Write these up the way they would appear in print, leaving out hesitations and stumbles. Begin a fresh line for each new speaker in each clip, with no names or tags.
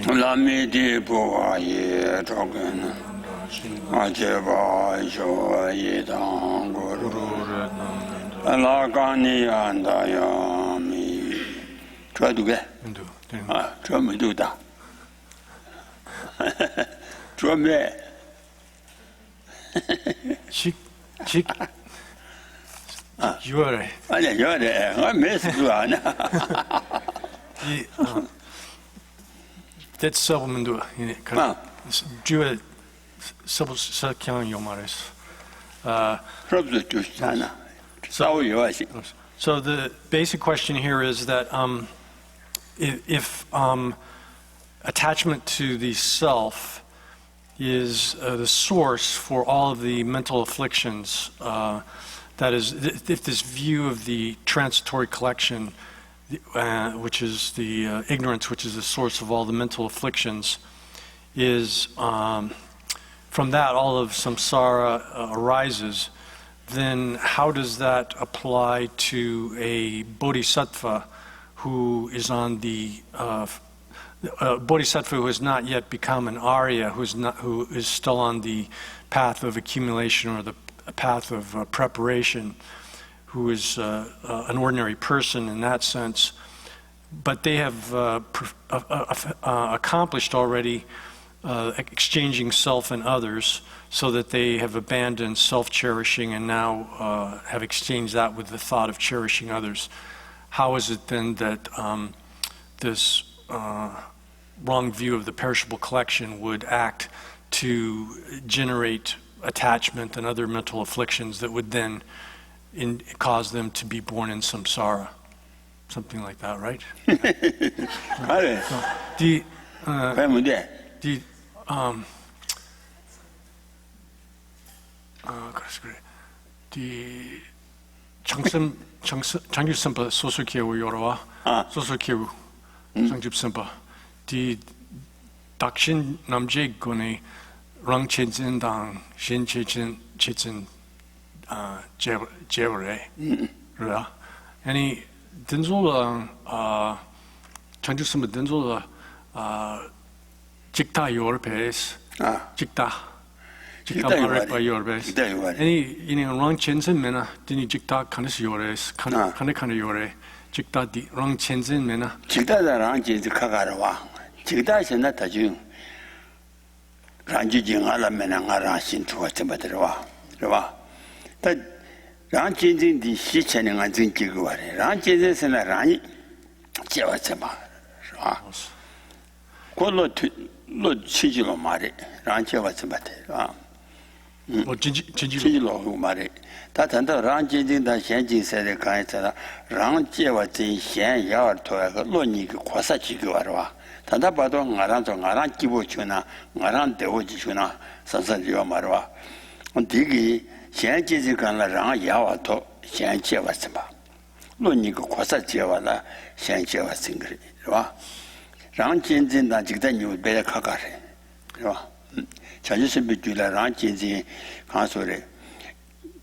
Lamidi Boye Token Ajeba Joye Danguru Alagani and Ayami. Try to get. Try me do that. Try me.
Chick. You're right.
I miss you.
That's supplement. Jewel Sakyan Yomaris. So the basic question here is that if attachment to the self is the source for all of the mental afflictions, that is, if this view of the transitory collection, which is the ignorance, which is the source of all the mental afflictions, is from that all of samsara arises, then how does that apply to a bodhisattva who is on the bodhisattva who has not yet become an Arya, who is still on the path of accumulation or the path of preparation, who is an ordinary person in that sense, but they have accomplished already exchanging self and others, so that they have abandoned self-cherishing and now have exchanged that with the thought of cherishing others. How is it then that this wrong view of the perishable collection would act to generate attachment and other mental afflictions that would then cause them to be born in samsara? Something like that, right? 장집 선바 소설기우 여러와 소설기우 장집 선바 디 dak신 남제 군의 랑첸진당 신체진 체진 제버레 그라 아니 든솔랑 장집 선바 든솔 직타 요르베스 직타 말을 봐 요르베스 아니 이는 랑첸진메나 디니 직타 칸스 요레스 칸에 요레 직타 디 랑첸진메나
직타다 랑첸진 카가라와 직타 신나 다중 랑지징 알라메나 가라 신투가 쳔바들와 그러와 다 랑첸진 디 시체는 안 진기고 와래 랑첸진스나 랑이 제와쳔바 아 콜로 로 치지로 말해 랑체와 쳔바데 아 진지로 말해 다 단다 랑진진다 현진세에 가해서 랑제와 진현 야어토가 로니그 과사지고 와라 단다 봐도 나랑 기부 주나 나랑 대오지 주나 선선지와 말와 디기 현진지 간라 랑 야와토 현제와 쳔바 로니그 과사지와라 현제와 싱그리 와 랑진진다 직다 뉴베 카가레 와 자주선비 줄라 랑진진 가소레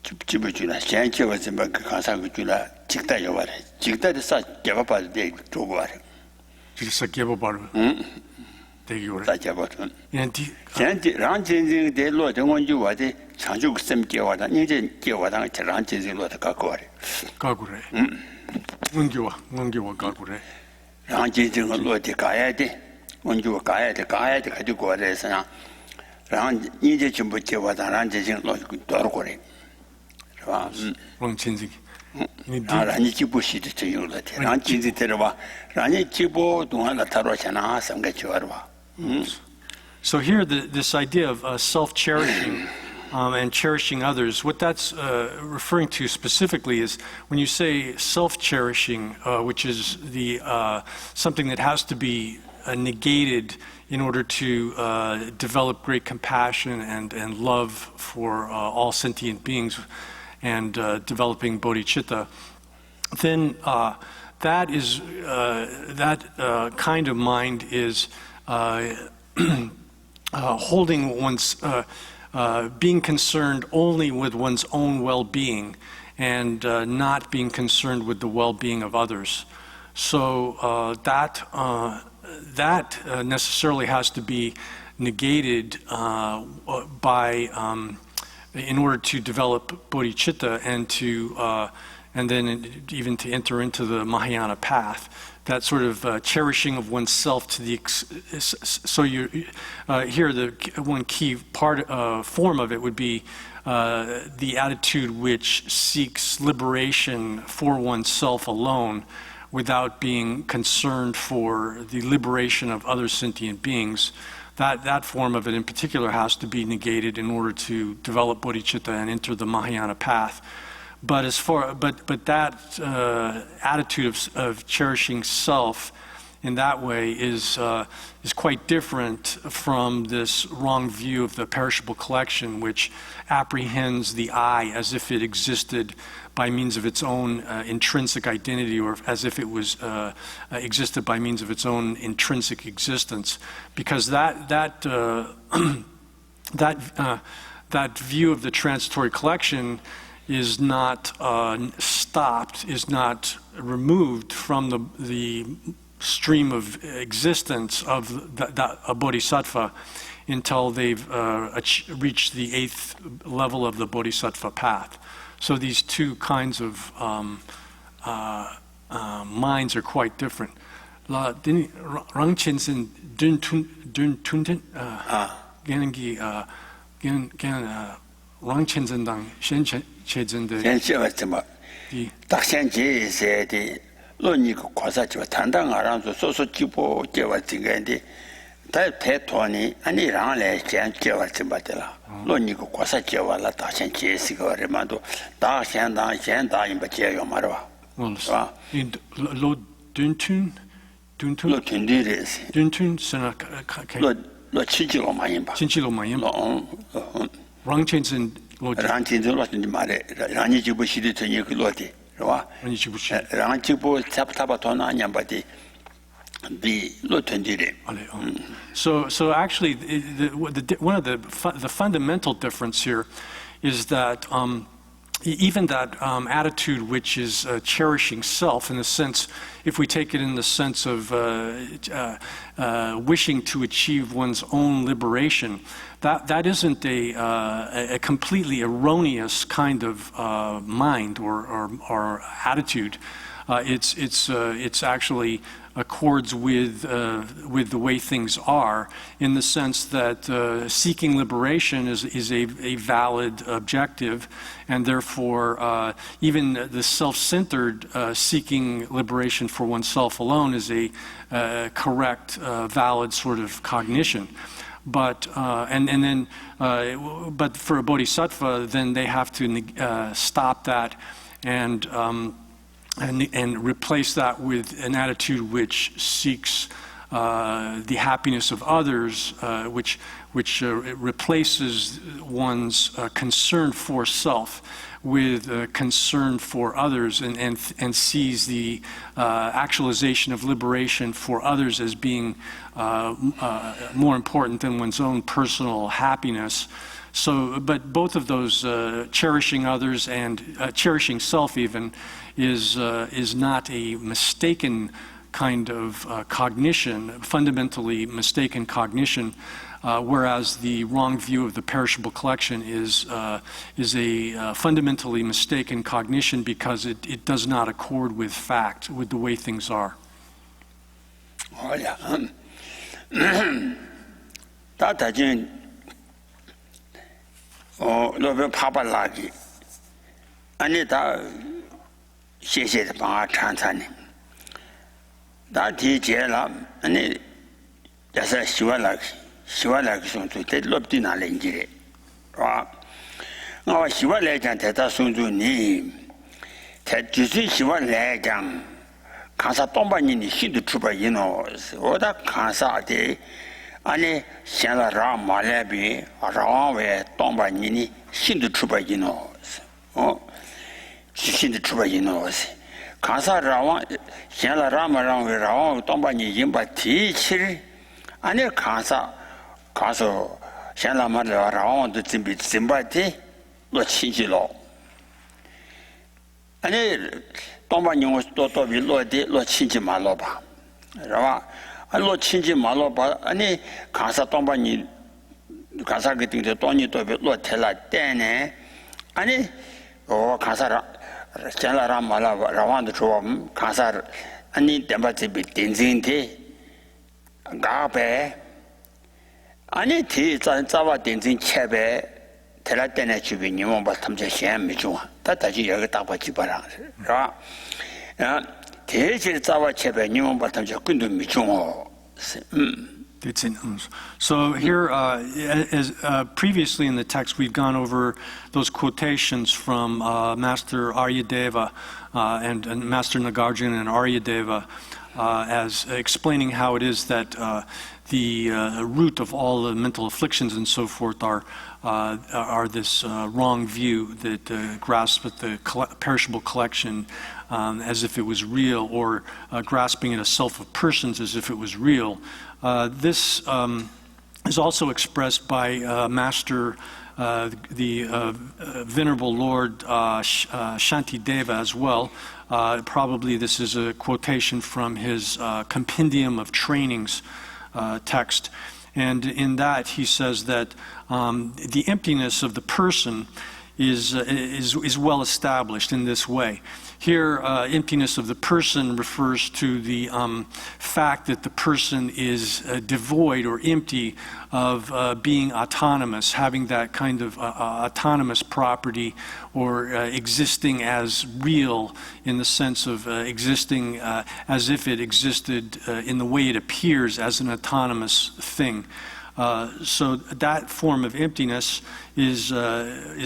집집을 주나 현제와 쳔바 그 가사고 줄라 직다 여와레 직다를 사 개바바도 되 두고 와레
직사 개바바로 되기 오래
다 잡았던 현재 랑진진 대로 정원주 와데 장주 쌤 개와다 이제 개와다 랑진진로 갖고 와레
가고래 응교와 가고래
랑진진을 로데 가야 돼 원주 가야 돼 가지고 와래서 랑 이제 전부 개와다 랑진진로 돌고래 봐
랑진진
라니 지부시도 저요라 랑진진 데려와 라니 지부 동안 나타로잖아 삼가지 와라
So here this idea of self-cherishing and cherishing others, what that's referring to specifically is when you say self-cherishing, which is the something that has to be negated in order to develop great compassion and love for all sentient beings and developing bodhicitta, then that is that kind of mind is holding one's being concerned only with one's own well-being and not being concerned with the well-being of others. So that necessarily has to be negated in order to develop bodhicitta and then even to enter into the Mahayana path. That sort of cherishing of oneself to the so here the one key form of it would be the attitude which seeks liberation for oneself alone, without being concerned for the liberation of other sentient beings. That form of it in particular has to be negated in order to develop bodhicitta and enter the Mahayana path. But that attitude of cherishing self in that way is quite different from this wrong view of the perishable collection, which apprehends the I as if it existed by means of its own intrinsic identity, or as if it was existed by means of its own intrinsic existence. Because that view of the transitory collection is not stopped, is not removed from the stream of existence of a bodhisattva until they've reached the 8th level of the bodhisattva path. So these two kinds of minds are quite different. Rangchensen dun tunten Rangchensen dang shenchen chezende.
Dakshenji said Loni Kwasachi, Tandang around the social Chipo, Javatingandi, that Petoni, and Iran Jan Javatimbatella. Loni Kwasachiva, Dakshenji, Sigo Remando, Dakshan, Janda in Bajayo Marwa.
In Lord Duntun, Duntun, Senaka,
Lord Chichilo Mayimba.
Chinchilo Mayimba. Rangchensen, Lord
Ranchin, Mare, Ranijibushi to Nicoloti.
So actually, one of the fundamental difference here is that even that attitude which is cherishing self, in the sense, if we take it in the sense of wishing to achieve one's own liberation, that isn't a completely erroneous kind of mind or attitude. It's actually accords with the way things are, in the sense that seeking liberation is a valid objective, and therefore even the self-centered seeking liberation for oneself alone is a correct, valid sort of cognition. But but for a bodhisattva, then they have to stop that and replace that with an attitude which seeks the happiness of others, which replaces one's concern for self with concern for others, and sees the actualization of liberation for others as being more important than one's own personal happiness. So, but both of those, cherishing others and cherishing self even, is not a mistaken kind of cognition, fundamentally mistaken cognition, whereas the wrong view of the perishable collection is a fundamentally mistaken cognition, because it does not accord with fact, with the way things are.
Oh yeah. That oh, no, Papa Lagi. Anita, she said, "Bah, Chantan." That teacher, and it just as she was like some to take up dinner lingerie. Now she was like and Teta soon to name. Ted to see she was like Kansa Tombani, she the trooper, you know, or that Kansa day. Ani Shana Ram Malabi, Rawe, Tombani, she the trooper, you know. Oh, she the trooper, you know. Kansa Rawan, Shana Ram around with Rawan, Tombani, Yimba teacher. Ani Kansa, Shana Mother Rawan, the Timbi Zimbati, what Chinchilo. Ani 동반용 또 빌로데 로 친지 말로봐. 라와 알로 친지 말로봐. 아니 가사 동반이 가사 같은 데 돈이 또 빌로 텔라 때네. 아니 가사라 잘라라 말라 라완도 좀 가사 아니 템바티비 딘진티 가베 아니 티 자와 딘진 쳇베 텔라 때네 주변이 뭐 탐제 시험 미중 다다지 여기 딱 받지 봐라. 대질 자와 쳇베 니몬 탐제 근도 미중
So here, as previously in the text, we've gone over those quotations from Master Aryadeva and Master Nagarjuna and Aryadeva as explaining how it is that the root of all the mental afflictions and so forth are this wrong view that grasps at the perishable collection as if it was real, or grasping at a self of persons as if it was real. This is also expressed by Master, the Venerable Lord Shantideva as well. Probably this is a quotation from his Compendium of Trainings text. And in that he says that the emptiness of the person is well established in this way. Here, emptiness of the person refers to the fact that the person is devoid or empty of being autonomous, having that kind of autonomous property, or existing as real in the sense of existing as if it existed in the way it appears as an autonomous thing. So that form of emptiness is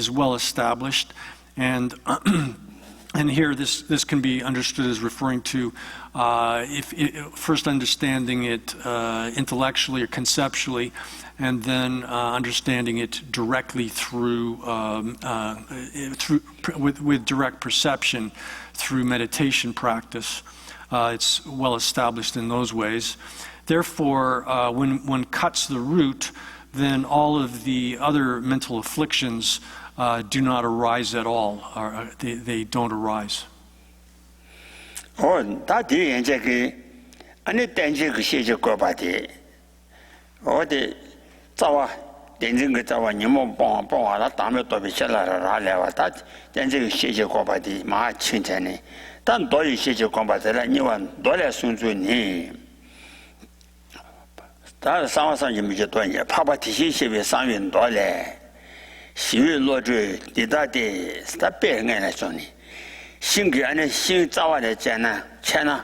well established, and and here this can be understood as referring to first understanding it intellectually or conceptually, and then understanding it directly with direct perception through meditation practice. It's well established in those ways. Therefore, when one cuts the root, then all of the other mental afflictions do not arise at all, or they don't arise.
다 뒤에 이제 그 안에 땡지 그 시제 거 봐대. 어디 자와 땡진 거 자와 니모 뽕라 다음에 또 비실라라 라와 다 땡지 그 시제 거 봐대 마 친전에. 단 도이 시제 거 봐대라 니원 도래 순주니. 다 상황상 이미지 도니 파파티시 시비 상윤 도래. 시위 로주 디다데 스타베응에나 존이 신기 안에 신 자와래 잖아 채나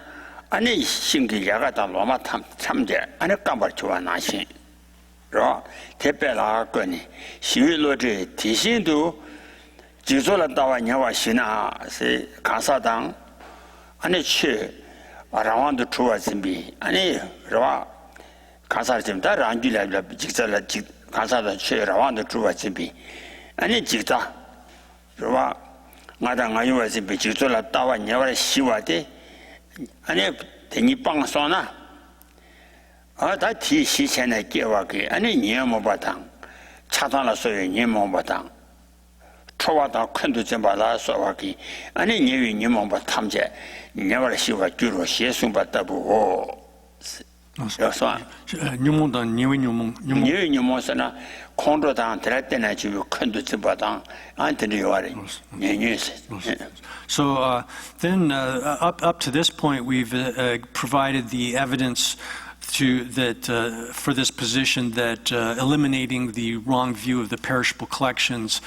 안에 신기 야가다 로마 참제 안에 깜발 좋아 나신 로 대배라 거니 시위 로주 디신도 지조라 다와 냐와 신아 세 가사당 안에 치 아라완도 좋아 준비 아니 로 가사 좀 다른 안줄라 직설라 직 가사다 치라완도 좋아 준비 아니 직다 좋아 나당아 요와지 비직돌아 따와 녀와 시와데 아니 대니 빵소나 아다 티시체네 깨와게 아니 니모 바당 차단라 소리 니모 바당 초와다 큰도 좀 받아 소와기 아니 니위 니모 바 탐제 녀와 시와 주로 시송 받다고 그래서
뉴몬다
뉴몬스나 콘도당 들었다나 지금 큰도 좀 받아 안테니 요아리
So then up to this point we've provided the evidence for this position that eliminating the wrong view of the perishable collections,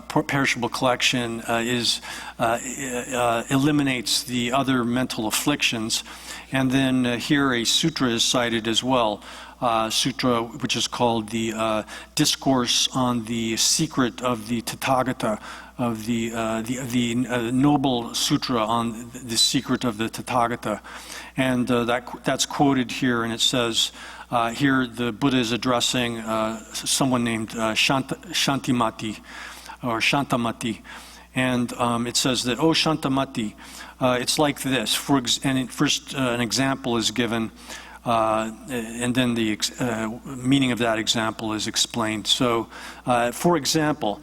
perishable collection eliminates the other mental afflictions. And then here a sutra is cited as well, sutra which is called the Discourse on the Secret of the Tathagata, of the noble sutra on the secret of the Tathagata. And that's quoted here, and it says, here the Buddha is addressing someone named Shantimati, or Shantamati. And it says that, "Oh Shantamati, it's like this." First an example is given, and then the meaning of that example is explained. So, for example,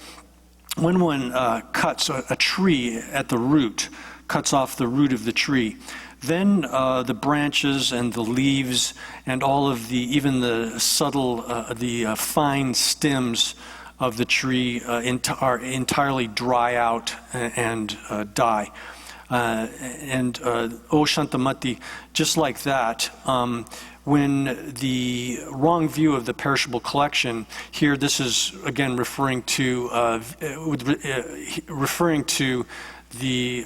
when one cuts a tree at the root, cuts off the root of the tree. Then the branches and the leaves and all of even the subtle, the fine stems of the tree are entirely dry out and die. And O Shantamati, just like that, when the wrong view of the perishable collection, here this is again referring to the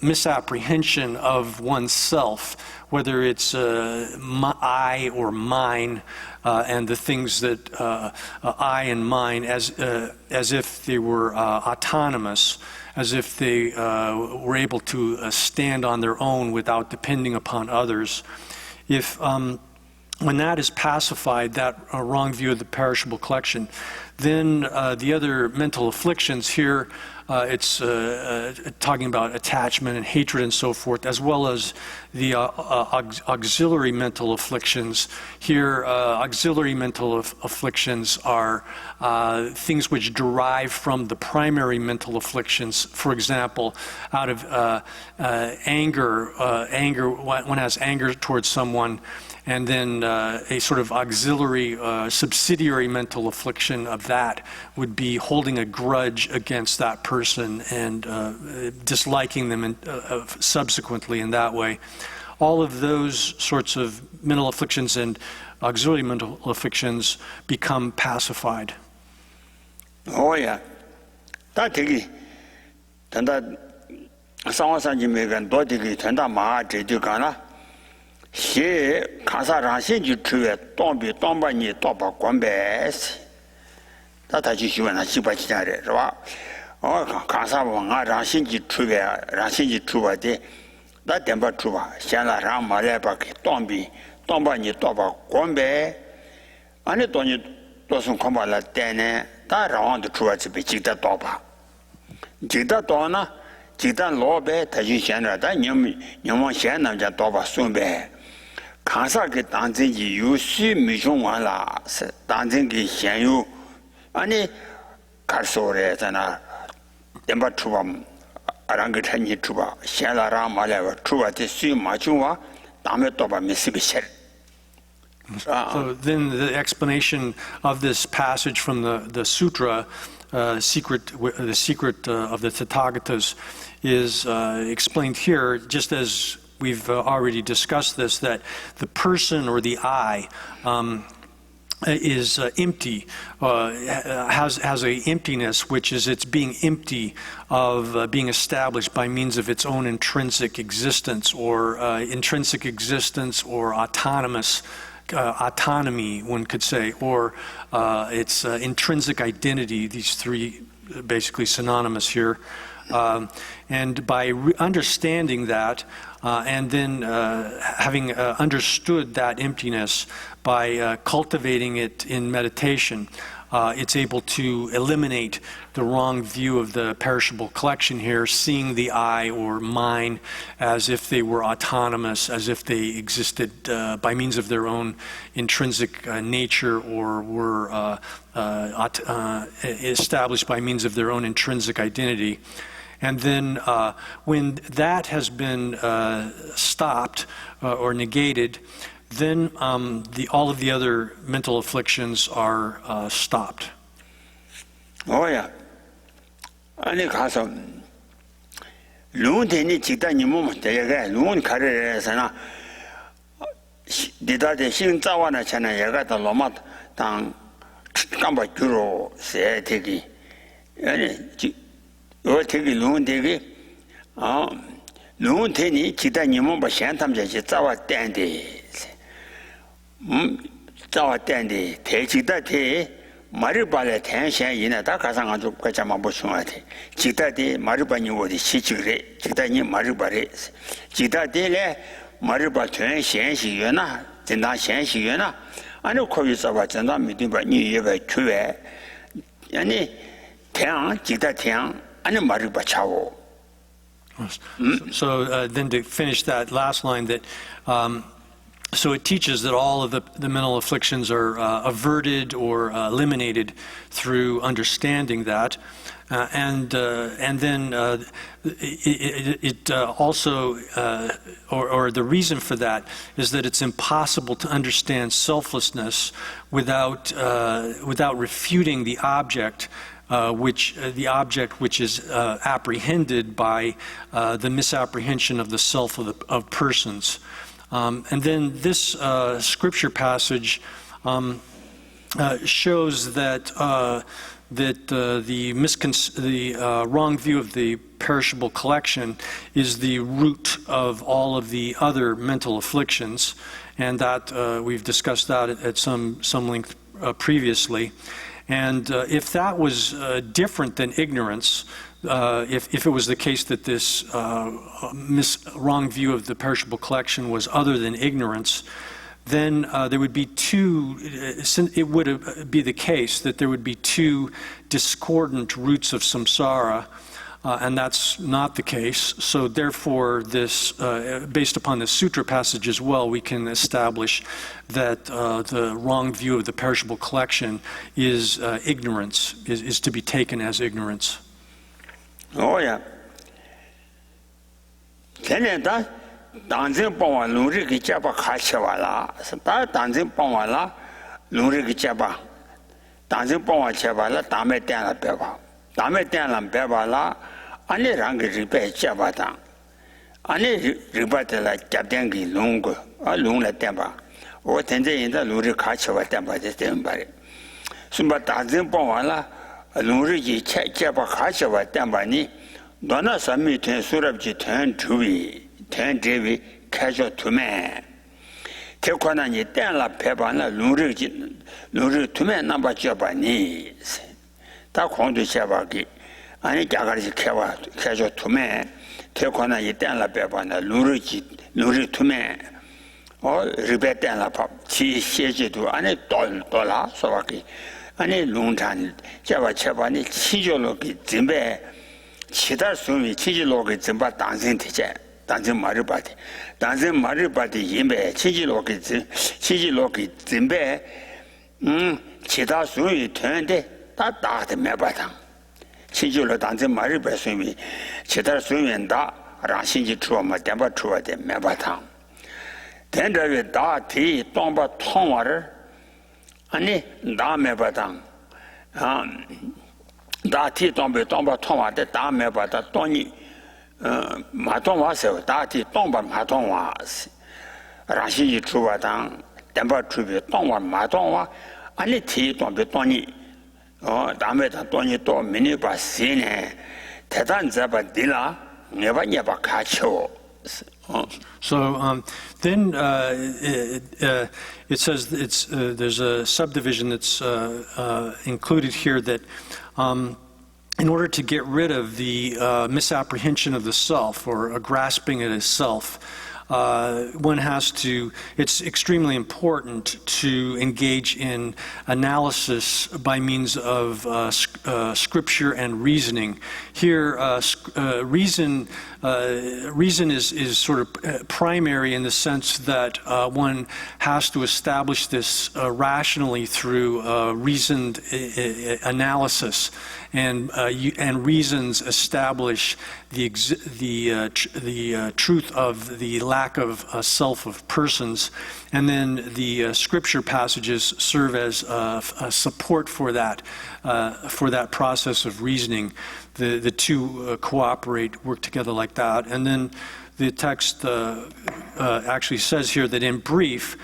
misapprehension of oneself, whether it's I or mine, and the things that I and mine, as if they were autonomous, as if they were able to stand on their own without depending upon others. If when that is pacified, that wrong view of the perishable collection, then the other mental afflictions here, it's talking about attachment and hatred and so forth, as well as the auxiliary mental afflictions. Here, auxiliary mental afflictions are things which derive from the primary mental afflictions. For example, out of anger, one has anger towards someone, and then a sort of auxiliary, subsidiary mental affliction of that would be holding a grudge against that person and disliking them subsequently in that way. All of those sorts of mental afflictions and auxiliary mental afflictions become pacified.
Oh yeah. That thing, tanda sangwasanji megan do thing, tanda maa jeju kana. She kansa rangshin ju chuwe tongba ni toba kwambe si. Tata ji shiwa na shiba chijare, right? Oh, kansa nga rangshin ji chuwa de, da temba chuwa, shenla rang ma leba ki tongba ni toba kwambe, ane toni tosun kwamba la tene, da rawang de chuwa zibi jikda toba. Jikda to na, jikda lobe, tajin shenra, da nyamang shen namja toba sunbe. Kansa ke tangzin ji yu su mi shung wan la, tangzin ke shen yu, ane kar so re zana, tenpa chuba, arangi chanyi chuba, shen la rang ma lewa, chuba te su ma chung wa, dame toba mi sibi sher.
So then the explanation of this passage from the sutra, the secret of the Tathagatas, is explained here, just as we've already discussed this, that the person or the I is empty, has a emptiness, which is it's being empty of being established by means of its own intrinsic existence or autonomy, one could say, or its intrinsic identity. These three basically synonymous here. And by understanding that, and then having understood that emptiness, by cultivating it in meditation, it's able to eliminate the wrong view of the perishable collection here, seeing the I or mine as if they were autonomous, as if they existed by means of their own intrinsic nature, or were established by means of their own intrinsic identity. And then when that has been stopped or negated, then all of the other mental afflictions are stopped.
Oh yeah. Ani kaso lungun teni jikda nimu yaga lungun kare sana dida de sing zawa na chana yaga da loma tang kamba gyuro se tegi ani o tegi lungun tegi lungun teni jikda nimu ba shen tam jaji zawa tende zawa tende te jikda te 마르바레 텐션이나 다 가상한도 과자만 보충하대. 지다데 마르바니 어디 시치그래. 지다니 마르바레. 지다데레 마르바 텐션시여나 진다 현시여나 아니 거기서 봤잖아. 믿음바 니 얘가 교회. 아니 태양 지다 태양 아니 마르바 차오.
So then to finish that last line, that So it teaches that all of the mental afflictions are averted or eliminated through understanding that. And then it also, or the reason for that is that it's impossible to understand selflessness without refuting the object, which is apprehended by the misapprehension of the self of persons. And then this scripture passage shows that the wrong view of the perishable collection is the root of all of the other mental afflictions, and that we've discussed that at some length previously. And if that was different than ignorance, if it was the case that this wrong view of the perishable collection was other than ignorance, then there would be it would be the case that there would be two discordant roots of samsara, and that's not the case. So therefore, this, based upon the sutra passage as well, we can establish that the wrong view of the perishable collection is ignorance, is to be taken as ignorance.
Oh yeah. Dancing Pong Luri Gichaba Kachavala, Dancing Pongala, Luri Gichaba, Dancing Pong Chavala, Dame Dana Beba, Dame Dana Bebala, Ani Rangi Ribe Chabata, Ani Ribatella Jadangi Lungo, or Luna Temba, or Tende in the Luri Kachava Temba, the Tembari. Sumba Dancing Pongala, Luri Gichaba Kachava Tembani, Donna Sami turn Surabji turn to be. Ten Devi casual to man. Take one on your ten la pebana, Luri to man number Japanese. That Hondo Shabaki, and it Jagari casual to man. Take one on your ten la pebana, Luri to man. Or Ribet and la pop, Chi Sheji to any dollar, Sawaki, any Luntan, Java Chabani, Chijoloki, Zimbe, Chita Sumi, Chijoloki, Zimba dancing teacher. Dancing Maribati, Yimbe, Chijiloki, Zimbe, Chita Sui turned that dark Mabatan. Chijilo dancing Maribasumi, Chita Sui and Da, Rashinji Truma, Demba Trua de Mabatan. Then there is Da Tea, Tomba Tomwater, Ani Da Mabatan. Da Tea Tomba Tomwa, the Da Mabata, Tony. Matonwa se dati tomba matonwa rashi chuwa dang demba chubi tomwa matonwa ani ti tombe toni dame da toni to mini ba sine tedan zaba dila neba kacho.
So then it says there's a subdivision that's included here that in order to get rid of the misapprehension of the self or grasping it as self, one has to, it's extremely important to engage in analysis by means of scripture and reasoning. Here, reason is sort of primary in the sense that one has to establish this rationally through reasoned analysis, and reasons establish the truth of the lack of self of persons, and then the scripture passages serve as a support for that process of reasoning. The two cooperate, work together like that. And then the text actually says here that in brief,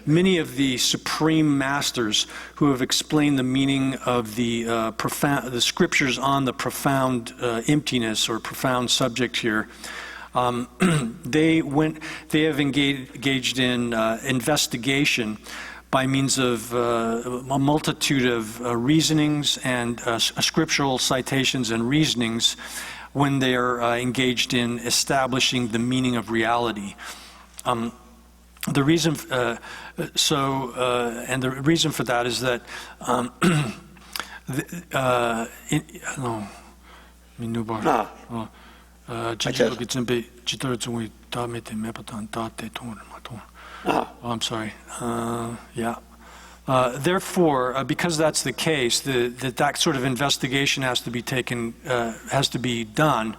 many of the supreme masters who have explained the meaning of the scriptures on the profound emptiness or profound subject here, they have engaged in investigation by means of a multitude of reasonings and scriptural citations and reasonings when they are engaged in establishing the meaning of reality. The reason, and the reason for that is that I'm sorry. Yeah. Therefore, because that's the case, that sort of investigation has to be done,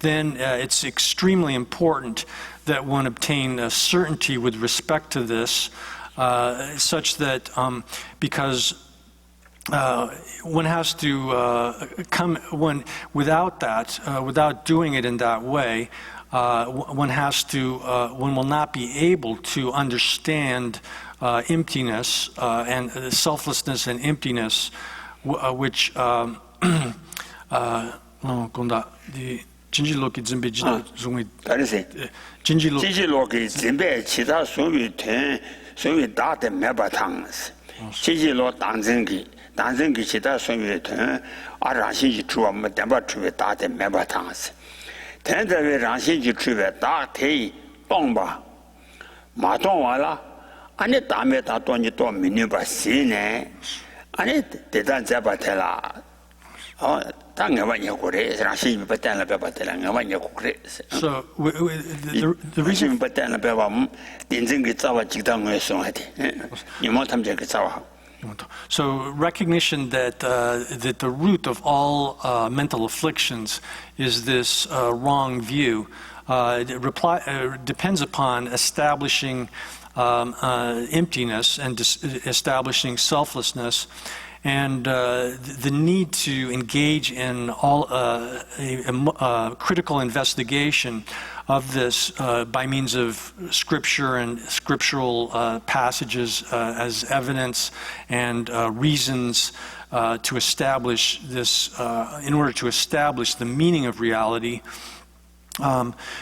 then it's extremely important that one obtain certainty with respect to this, such that because one has to without doing it in that way, one will not be able to understand emptiness and selflessness and emptiness, which 진지로기 준비 중에
진지로기 준비 지다 소위 다데 매바탕스 진지로 당정기 지다 소위 아라신지 주어면 담바 주에 다데 매바탕스 텐데베 라신지 주에 다테이 동바 마동와라 아니 다음에 다 돈이 또 미니바 시네 아니 대단 잡아텔라 So the reason So recognition that the root of all mental afflictions is this wrong view depends upon establishing emptiness and establishing selflessness, and the need to engage in all a critical investigation of this by means of scripture and scriptural passages as evidence and reasons to establish this, in order to establish the meaning of reality.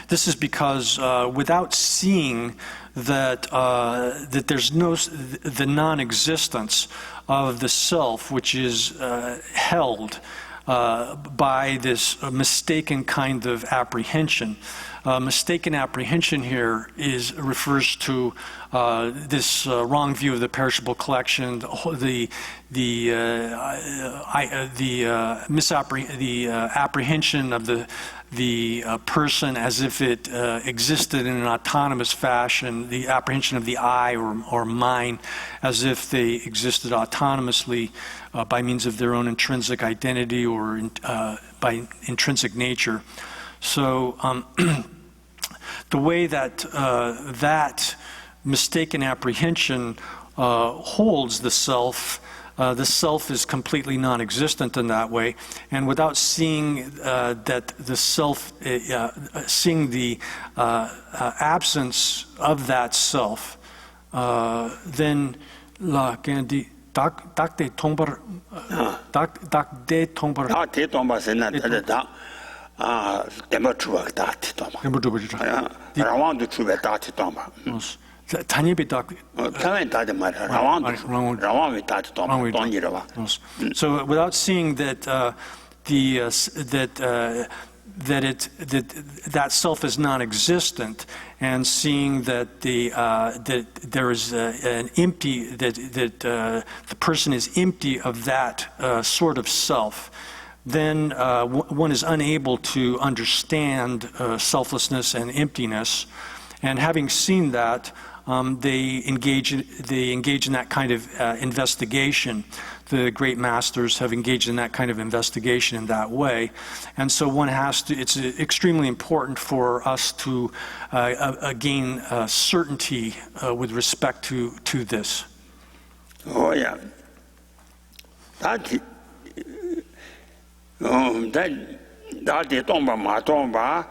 This is because without seeing that that there's the non-existence of the self, which is held by this mistaken kind of apprehension. Mistaken apprehension here refers to this wrong view of the perishable collection, the apprehension of the person as if it existed in an autonomous fashion, the apprehension of the I or mine as if they existed autonomously by means of their own intrinsic identity or by intrinsic nature. So the way that that mistaken apprehension holds the self is completely non-existent in that way, and without seeing that the self, seeing the absence of that self, then la kendi dak de tongbar So without seeing that that self is non-existent, and seeing that that there is an empty, that the person is empty of that sort of self, then one is unable to understand selflessness and emptiness. And having seen that, they engage in that kind of investigation. The great masters have engaged in that kind of investigation in that way. And so one has to, it's extremely important for us to gain certainty with respect to this. Oh yeah. That tomba ma tomba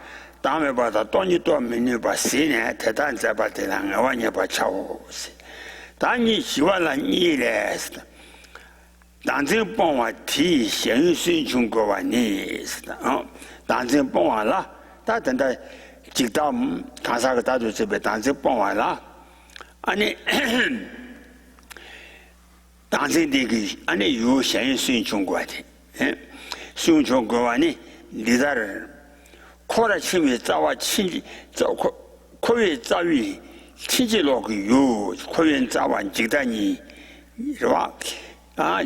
dame ba da toni to mini ba sine te dan za ba te lang wa nya ba chao si dan ni xi wa la ni le dan zhe bon wa ti xian xun chung go wa ni dan zhe bon wa la da dan da ji da ka sa ge da zu zhe be dan zhe bon wa la ani dan zhe de ge ani yu xian xun chung go de xun chung go wa ni li da 코라 침이 자와 친지 저 코위 자위 친지로 유 코위 자와 직단이 이와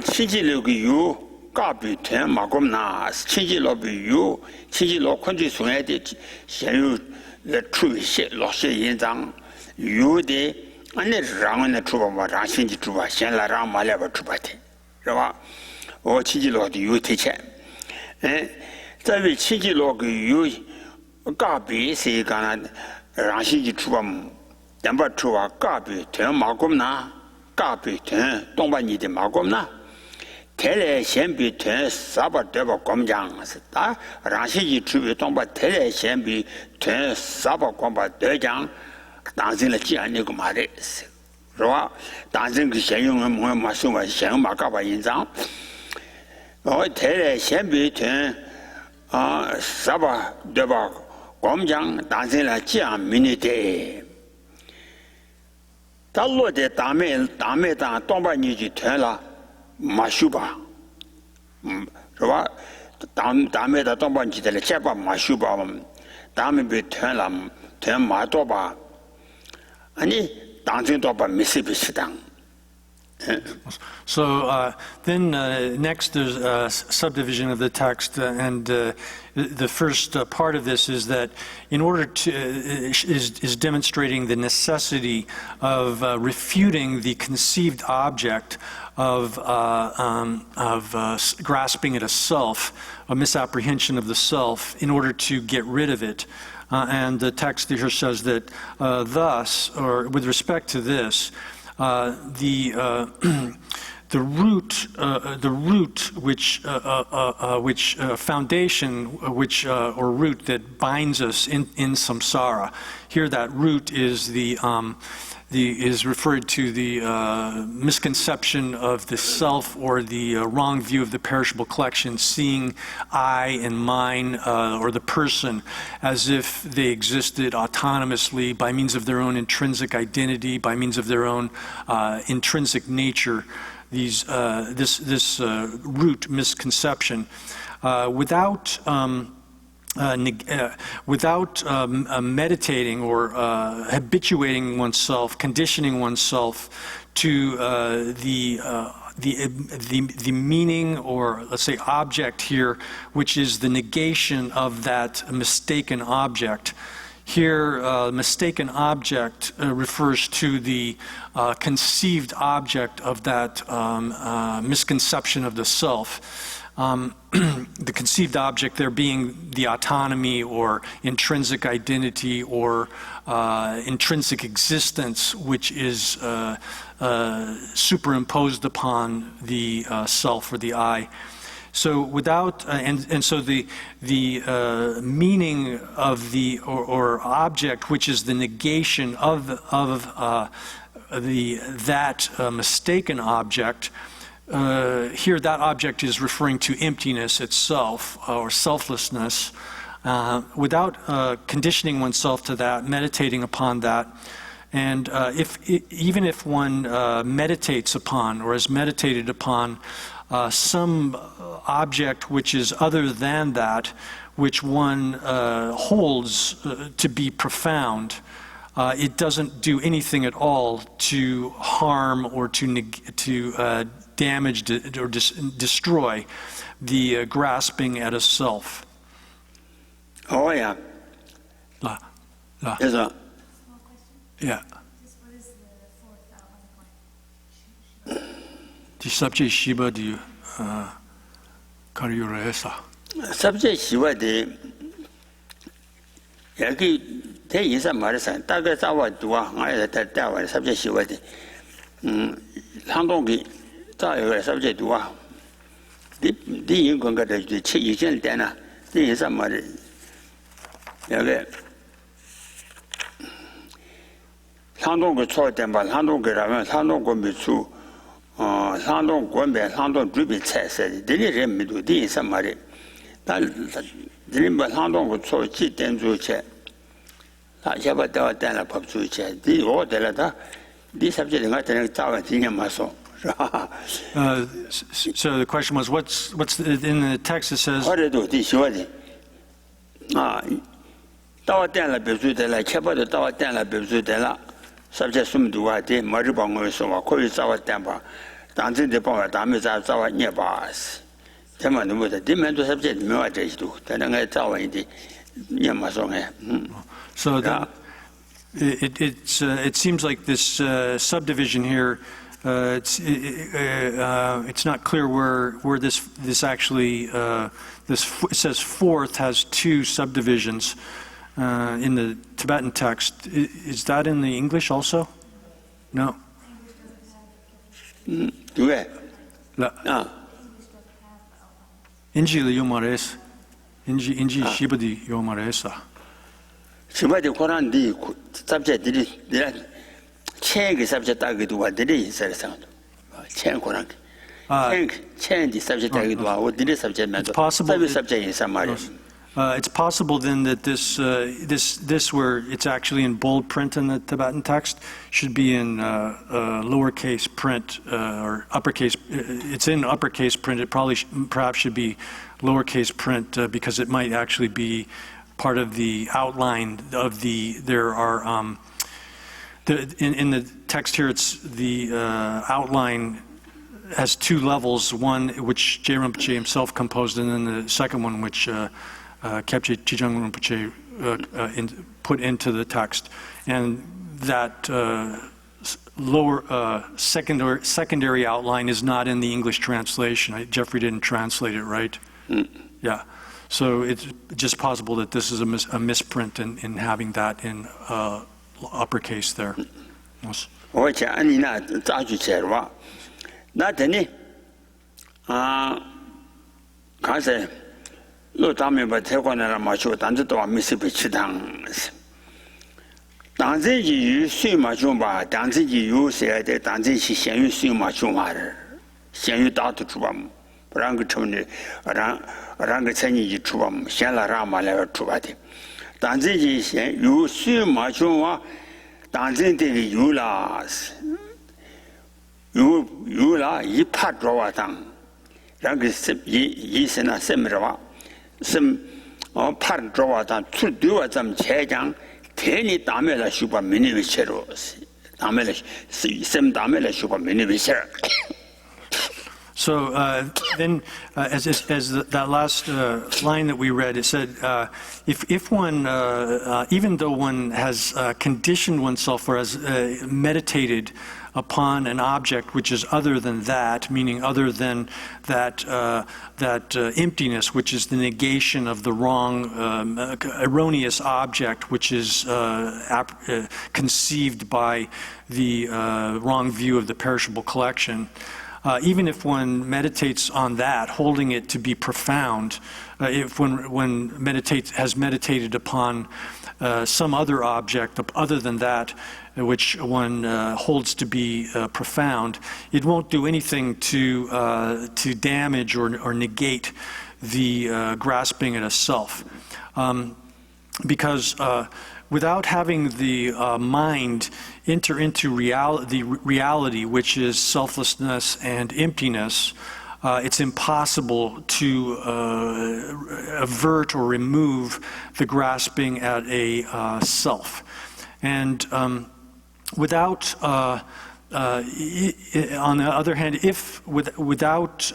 친지로 유 까비 된 마검나 친지로 유 친지로 컨디 송에 되 현유 出些老些印章，有的那让那出吧嘛，让星期出吧，先来让马来吧出吧的，是吧？我星期六的有提前，在为星期六个有个别是干那让星期出吧，但不出吧，个别团马工呐，个别团东北你的马工呐。台来先比团啥把对吧？光讲是打让星期出去东北台来先比团啥把光把对讲，当成了这样一个嘛的，是吧？当成个现用的嘛说嘛，现用嘛搞把印章，我台来先比团啥把对吧？光讲当成了这样名的。他落在大麦当东北你去团了。马修吧，是吧？大麦的东北去的了，先把马修吧，大麦被团了，团马多吧，你当真多吧没事不适当。
So then next there's a subdivision of the text, and the first part of this is that in order to is demonstrating the necessity of refuting the conceived object of grasping at a self, a misapprehension of the self, in order to get rid of it. And the text here says that thus, or with respect to this, the root which foundation which or root that binds us in samsara. Here, that root is is referred to the misconception of the self, or the wrong view of the perishable collection, seeing I and mine, or the person, as if they existed autonomously by means of their own intrinsic identity, by means of their own intrinsic nature. This root misconception, without meditating or habituating oneself, conditioning oneself to the meaning, or let's say object here, which is the negation of that mistaken object. Here, mistaken object refers to the conceived object of that misconception of the self. The conceived object there being the autonomy or intrinsic identity or intrinsic existence, which is superimposed upon the self or the I. So without so the meaning of the or object, which is the negation of that mistaken object. Here, that object is referring to emptiness itself, or selflessness. Without conditioning oneself to that, meditating upon that, and even if one meditates upon or has meditated upon some object which is other than that, which one holds to be profound, it doesn't do anything at all to harm or to damage or destroy the grasping at a self.
Oh, yeah.
Yes,
sir.
Yeah.
What is the fourth point?
The subject Shiva di Karyuresa.
Subject Shiva di Yaki Te is a Marison, Tagasawa Dua, I Tawa, subject Shiva di Handongi, Tawa, subject Dua. The Yunga, the Chicken Dana, the is a Mari. Handong Choi Temple, Handong Raman, Handong Gomitsu, Handong Gombe, Handong Drubi said, didn't me do this somebody. That Limba Handong Choi Chitin Che. Jabba Dana Pop Che, the order, this subject not an tower in muscle.
So the question was, what's in the text? It says,
what do you do this? Tower Dana Bezudella, Chapa the Tower Dana Bezudella. Subject sum do I did Maribong so call it our temper. Dancing the power damage our nearby. Teman with the demand to subject no address to. Then I tower in the Yamasong.
So that it seems like this subdivision here. It's not clear where this actually it says fourth has two subdivisions in the Tibetan text. Is that in the English also? No.
왜?
인지를 요말해서 인지 시버디 요말해서.
시바디 코란디 sabject들이 내가 책의 sabject 따기도 와들이 있어서 책 코란. 책의 sabject 따기도 와 어디를 sabject면서 sabject 있어 말이야.
It's possible then that this where it's actually in bold print in the Tibetan text should be in lowercase print or uppercase. It's in uppercase print. It perhaps should be lowercase print because it might actually be part of the outline of the. There are in the text here. It's the outline has two levels. One which J. Rinpoche himself composed, and then the second one which. Kepche Chijang Rinpoche put into the text, and that lower secondary outline is not in the English translation. Jeffrey didn't translate it, right? Yeah. So it's just possible that this is a misprint in having that in uppercase there. Yes.
로 다음에 봐 태권이나 마초 단지도 미스비 치당 단지지 유수 마초 봐 단지지 유세야 돼 단지시 현유수 마초 말을 현유 다도 주밤 그런 처음에 랑 천이지 주밤 현라라 말을 주바디 단지지 유수 마초와 단지들이 유라 이파 들어와당 랑 이세나 셈으로와 팔 들어와다 출두와 좀 제장 괜히 담에라 슈퍼 미니비체로 담에라 셈 담에라 슈퍼 미니비체.
So then, as that last line that we read, it said, if one, even though one has conditioned oneself or has meditated upon an object which is other than that, meaning other than that emptiness, which is the negation of the wrong, erroneous object, which is conceived by the wrong view of the perishable collection. Even if one meditates on that, holding it to be profound, if one has meditated upon some other object other than that, which one holds to be profound, it won't do anything to damage or negate the grasping at a self, because without having the mind enter into reality, which is selflessness and emptiness, it's impossible to avert or remove the grasping at a self. And without, on the other hand, without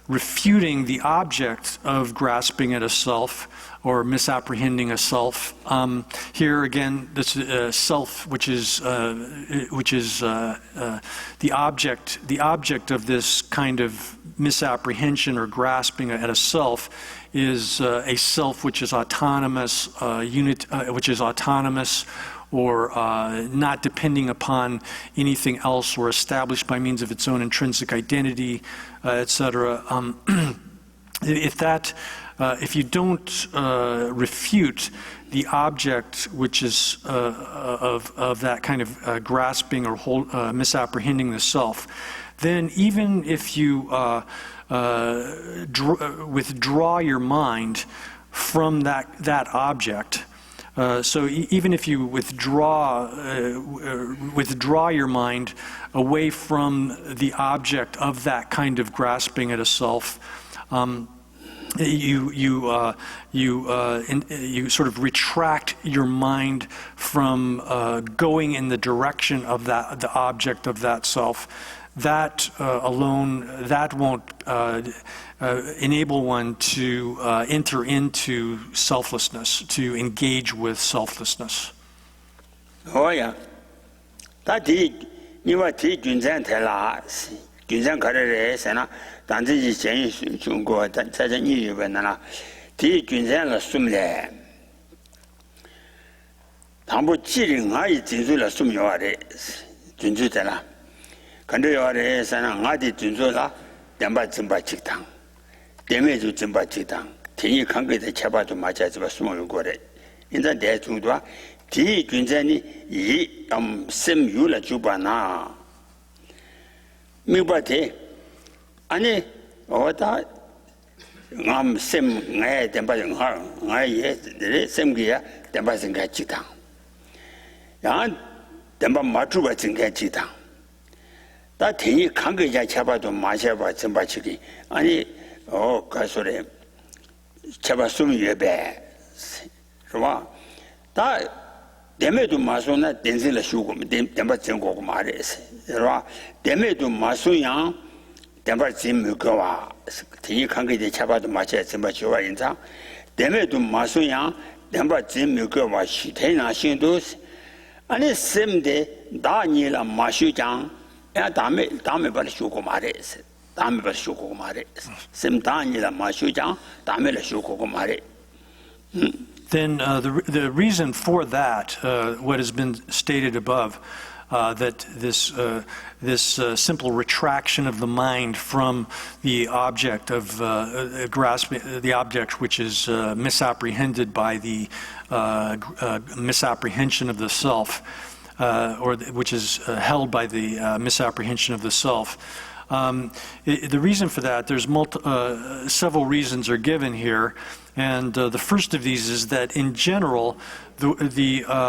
refuting the object of grasping at a self, or misapprehending a self. Here again, this self, which is the object of this kind of misapprehension or grasping at a self, is a self which is autonomous, which is autonomous, or not depending upon anything else, or established by means of its own intrinsic identity, etc. If you don't refute the object which is of that kind of grasping or misapprehending the self, then even if you withdraw your mind from that object, so even if you withdraw your mind away from the object of that kind of grasping at a self, you sort of retract your mind from going in the direction of the object of that self, that alone, that won't enable one to enter into selflessness, to engage with selflessness.
Oh yeah. That you were teaching us. Junzan Carre, Sana, Danzi Jungo, Tajani, Venana, T. Junzan la Sumle. Tambo cheating, I Jinzula Sumyore, Junzutela. Kanduyore, Sana, Ngadi Junzula, Damba Zimba Chitang. Demezu Zimba Chitang. Tini Kangi the Chaba to Machas was small gore. In the day to do, T. Junzani, ye Sim Yula Jubana. Mibate, Annie, or that Sim Ngay Tempazing her, I same gear, Tempazing Gachita. Yan Tempa Matu was in Gachita. That he can't get Chaba to Mashaba Zimbachiki, Annie, oh, Kasore, Chabasum Yebe. That Demedu Masuna, Denzilla Shugum, Tempa Mares. Demedu Masuyang, Tempa Zimukawa, Tini Kangi de Chaba to Macha Zimbachua in town. Demedu Masuyang, Tempa Zimukawa, Shitena Shindus, and the same day, Daniela Mashujang, and Dame Shukumares, Dame Shukumares, Sim Daniela Mashujang, Dame Shukumare.
Then the reason for that, what has been stated above, that this simple retraction of the mind from the object of grasping the object which is misapprehended by the misapprehension of the self, or which is held by the misapprehension of the self. The reason for that, there's several reasons are given here, and the first of these is that in general, there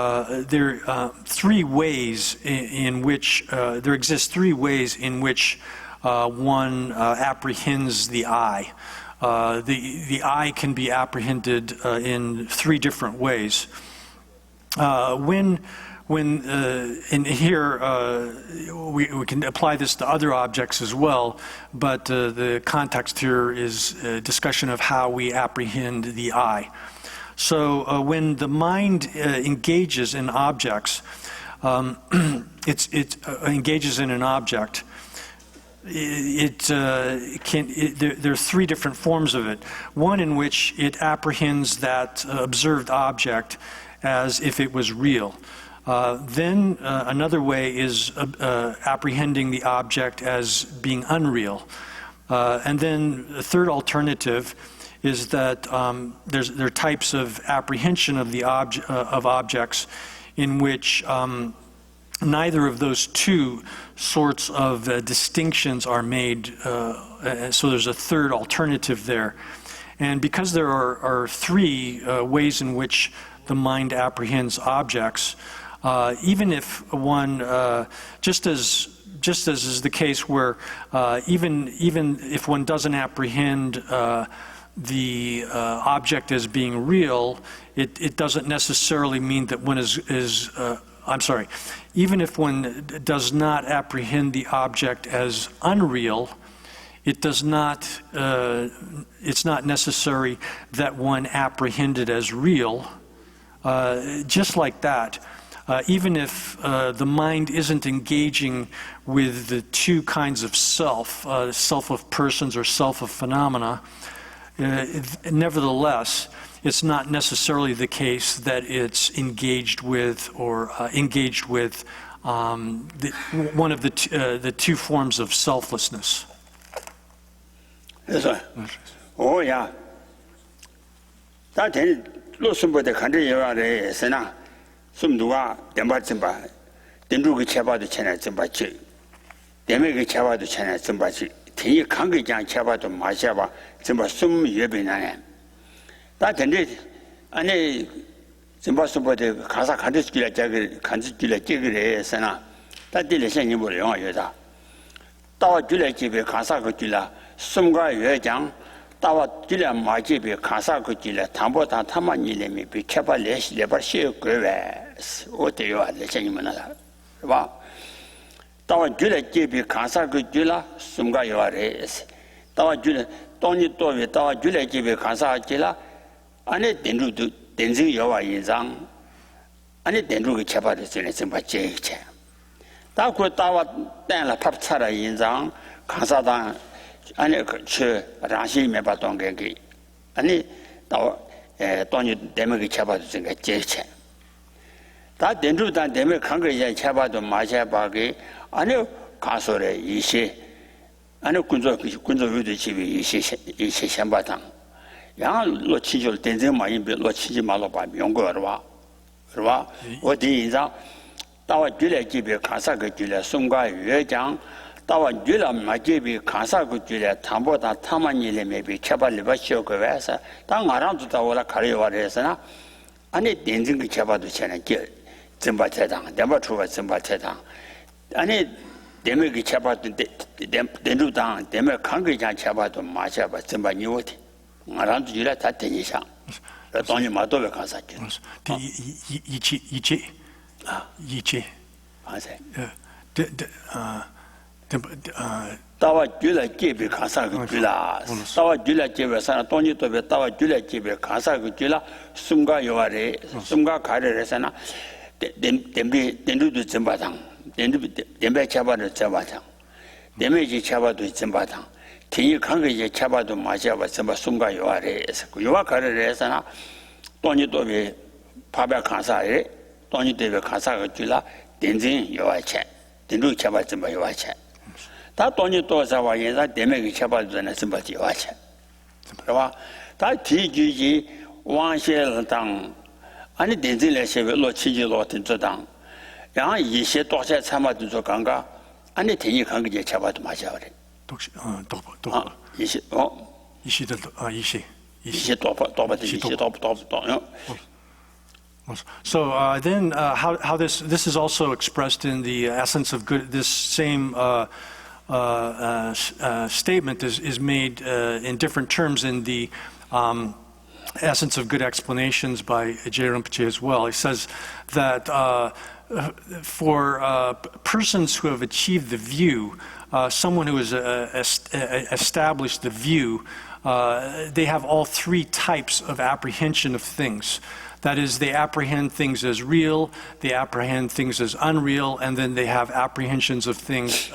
are three ways in which there exist three ways in which one apprehends the I. The I can be apprehended in three different ways. When in here, we can apply this to other objects as well, but the context here is a discussion of how we apprehend the I. So when the mind engages in objects, it engages in an object. There are three different forms of it. One in which it apprehends that observed object as if it was real. Then another way is apprehending the object as being unreal. And then the third alternative is that there are types of apprehension of the of objects in which neither of those two sorts of distinctions are made. So there's a third alternative there. And because there are three ways in which the mind apprehends objects, even if one, just as is the case where even if one doesn't apprehend the object as being real, it doesn't necessarily mean that one is I'm sorry, even if one does not apprehend the object as unreal, it does not, it's not necessary that one apprehend it as real. Just like that, even if the mind isn't engaging with the two kinds of self, self of persons or self of phenomena, nevertheless, it's not necessarily the case that it's engaged with or engaged with one of the two forms of selflessness.
Yes, sir. Oh, yeah. That is, Luxembourg, the country you are, Sena, some do are, the Matzimba, the Nuga Chaba to China Zimbachi, the Mega Chaba to China Zimbachi, Tea Kangijan Chaba to Mashaba, Zimbasum Yebina. That indeed, and Zimbabwe, the Kazakh country, Jigger, Sena, that did the same you will on Yoda. Tower Julia Jibi, Kazakh Jula, Sumga Yajang, Tower Julia Majibi, Kazakh Jula, Tambota Tamani, be Chapa Lesh, Lebashi, Graves, what you are, the same manner. tawa jula jebi kansa ku jula sumga yaware tawa jula toni towe tawa jula jebi kansa jila ane denzing yawa yinzang ane denru ke chapa de sene semba cheche ta ku tawa dan la pap chara yinzang kansa dan ane che rangshi me ba dong ge ane tawa toni deme ke chapa de sene cheche 다 denrudan deme kange ya chapado ma chapa ge ane kasore 이시 ane kunzo yude chibi 이시 샴바당 야 lo chijol denze ma yimbe lo chiji ma lo ba myonggo rwa odi inza tawa jule jibe kansa ge jule sumga yue jang tawa jula ma jibe kansa ge jule tambo da tamani le mebi chapa le ba shio ge wasa ta ngarang tu ta wala kare wa resana ane denzing ge chapado chena ge zemba che당 demba chuba zemba che당 아니 데메기 차바도 데루당 데메 강게장 차바도 마차바 zemba 니오티 나란도 이라 다 되니상 돈이 마도에 가사지 이치 맞아요 tawa jula jebe kansa ku jula tawa jula jebe sana toni tobe tawa jula jebe kansa ku jula sumga yaware sumga kare sana dembe dendu zembatang dembe chaba도 zembatang dembeji chaba도 zembatang tin이 강게 chaba도 마셔봐 zem바 sumga yaware yowa kare sana toni tobe 파베 kansa에 toni tobe kansa ku jula den진 yawche dendu chaba zemba yawche 다 돈이 또 자와 예자 대매기 쳐봐주는 심바지 와체 그러나 다 뒤지지 왕셰당 아니 된질레셰로 치지로 된저당 양 이些多些 참아도 저 강가 아니 대니 강게 쳐봐도 마셔 그래
독시
이些
이시들
이些또
So then how this is also expressed in the essence of good, this same statement is made in different terms in the essence of good explanations by J. Rinpoche as well. He says that for persons who have achieved the view, someone who has established the view, they have all three types of apprehension of things. That is, they apprehend things as real, they apprehend things as unreal, and then they have apprehensions of things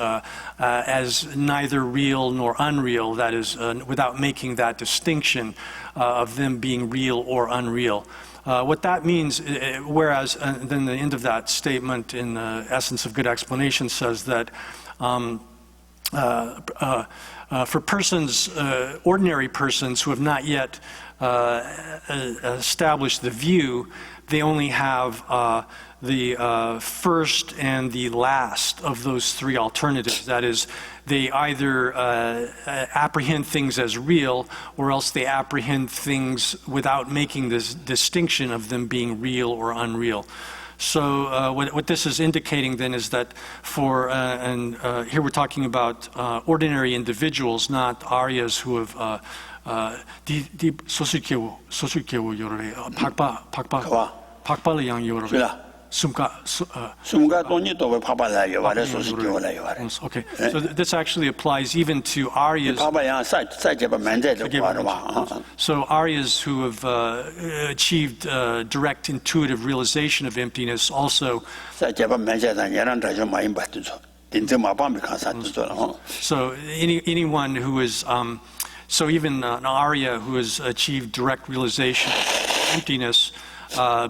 as neither real nor unreal, that is, without making that distinction of them being real or unreal. What that means, whereas then the end of that statement in the essence of good explanation says that for persons, ordinary persons who have not yet established the view, they only have the first and the last of those three alternatives. That is, they either apprehend things as real, or else they apprehend things without making this distinction of them being real or unreal. So what this is indicating then is that for, here we're talking about ordinary individuals, not Aryas who have 디 소수케우 요래 박발이 양 요래 숨가
돈이 또 파발라 요래 소수케우라 요래.
Okay, so this actually applies even to Aryas.
파발야 사제바 만제도 바로와.
So Aryas who have achieved direct intuitive realization of emptiness also.
사제바 만제다 야란다 좀 많이 받죠. 딘데 마밤이 가사도.
So anyone who is so even an Arya who has achieved direct realization of emptiness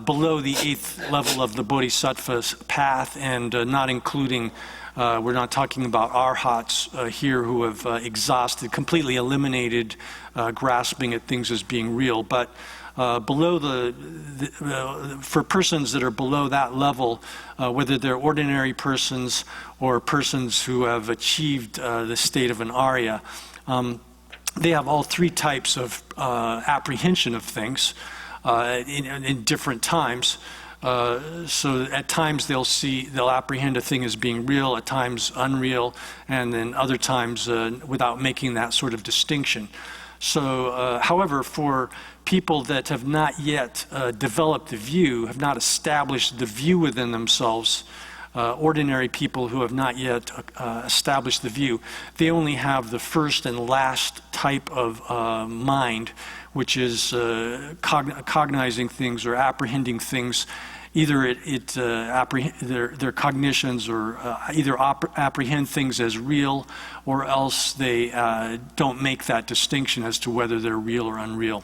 below the 8th level of the Bodhisattva's path, and not including, we're not talking about Arhats here who have exhausted, completely eliminated grasping at things as being real, but below for persons that are below that level, whether they're ordinary persons or persons who have achieved the state of an Arya, they have all three types of apprehension of things in different times. So at times they'll apprehend a thing as being real, at times unreal, and then other times without making that sort of distinction. So, however, for people that have not yet developed the view, have not established the view within themselves, ordinary people who have not yet established the view, they only have the first and last type of mind, which is cognizing things or apprehending things. Either their cognitions or either apprehend things as real, or else they don't make that distinction as to whether they're real or unreal.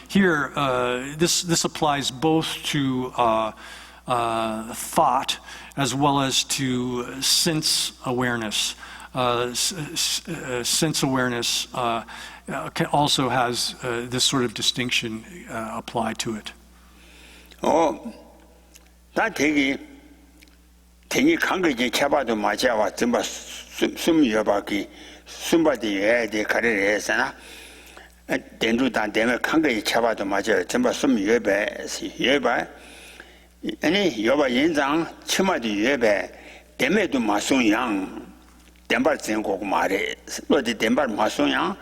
Here, this applies both to thought as well as to sense awareness. Sense awareness also has this sort of distinction applied to it.
다 되게 강거지 쳐봐도 맞아와 좀 숨여봐기 숨바디 해야 가래를 했잖아. 된두단 되면 강거지 쳐봐도 맞아요. 좀 숨여봐. 아니 여봐 연장 치마도 여봐. 되면도 마송양 덴발 전고 말해. 어디 덴발 마송양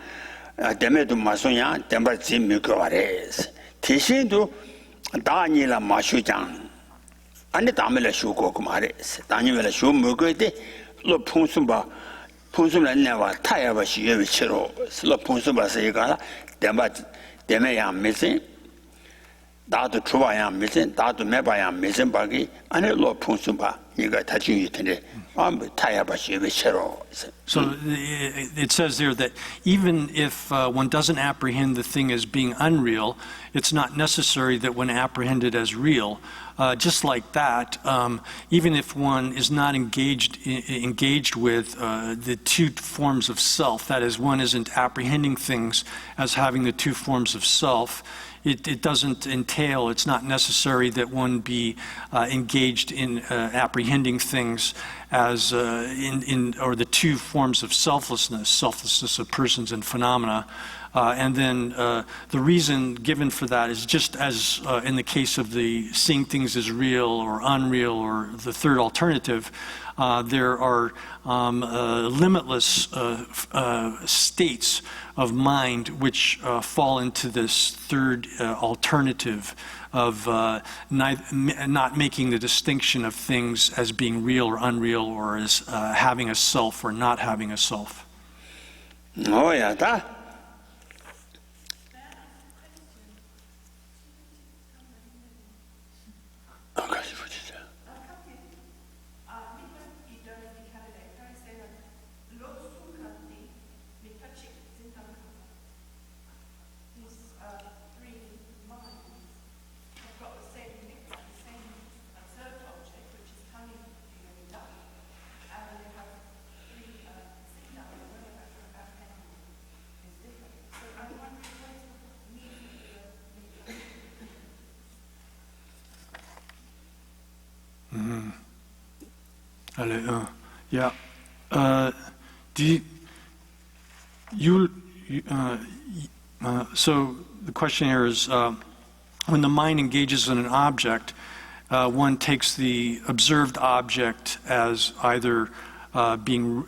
되면도 마송양 덴발 진미고 말해. 대신도 다니라 마슈장 안에 담을 쇼고 그 말에 다니면 쇼 먹을 때로 풍수는 내가 타야바 시에 치로 슬로 풍수바서 이거라 대매야 메신 나도 좋아야 메신 나도 매봐야 메신 바기 안에 로 풍수바 이거 다 중요해 텐데 타야바 시에 치로.
So it says there that even if one doesn't apprehend the thing as being unreal, it's not necessary that when apprehended as real. Just like that, even if one is not engaged with the two forms of self, that is, one isn't apprehending things as having the two forms of self, it doesn't entail, it's not necessary that one be engaged in apprehending things as or the two forms of selflessness of persons and phenomena. And then the reason given for that is just as in the case of the seeing things as real or unreal or the third alternative, there are limitless states of mind which fall into this third alternative of not making the distinction of things as being real or unreal or as having a self or not having a self.
Oh, yeah, that.
Yeah. So the question here is, when the mind engages in an object, one takes the observed object as either being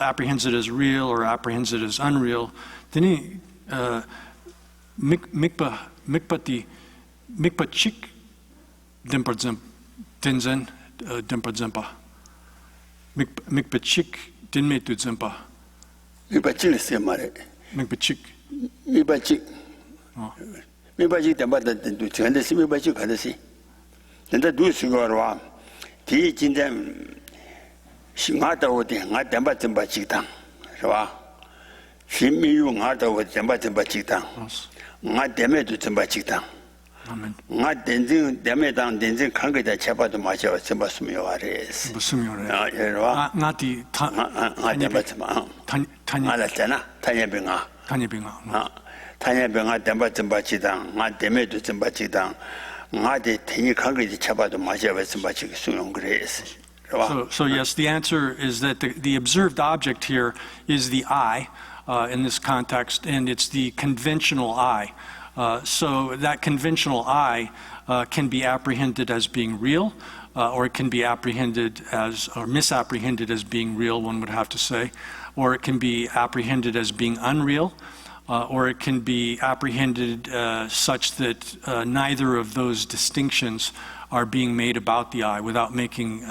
apprehends it as real or apprehends it as unreal. Then mikpachik dinzen dimpadzempa. Mikpachik dinmetu zempa.
Mikpachik is mare.
Mikpachik.
Mikpachik. Mikpachik dembada do chandesi mikpachik hadesi. Nda do sigorwa. Ti jinjem ngata odi ngata demba zemba chikdang. 是吧? Shimiyu ngata odi demba zemba chikdang. Ngata demedu zemba chikdang. nga denzin demetang denzin kange다 쳐봐도 마셔 semba sumyo ares
무슨 요래
예와
나디
타냐바츠마 알았잖아 타냐병아 타냐병아 덴바쯤바치당 nga 데메도 쯤바치당 nga데 테니 kange지 쳐봐도 마셔 semba치 수용 그래스
So yes, the answer is that the observed object here is the I in this context, and it's the conventional I. So that conventional I can be apprehended as being real, or it can be apprehended as, or misapprehended as being real, one would have to say, or it can be apprehended as being unreal, or it can be apprehended such that neither of those distinctions are being made about the I without making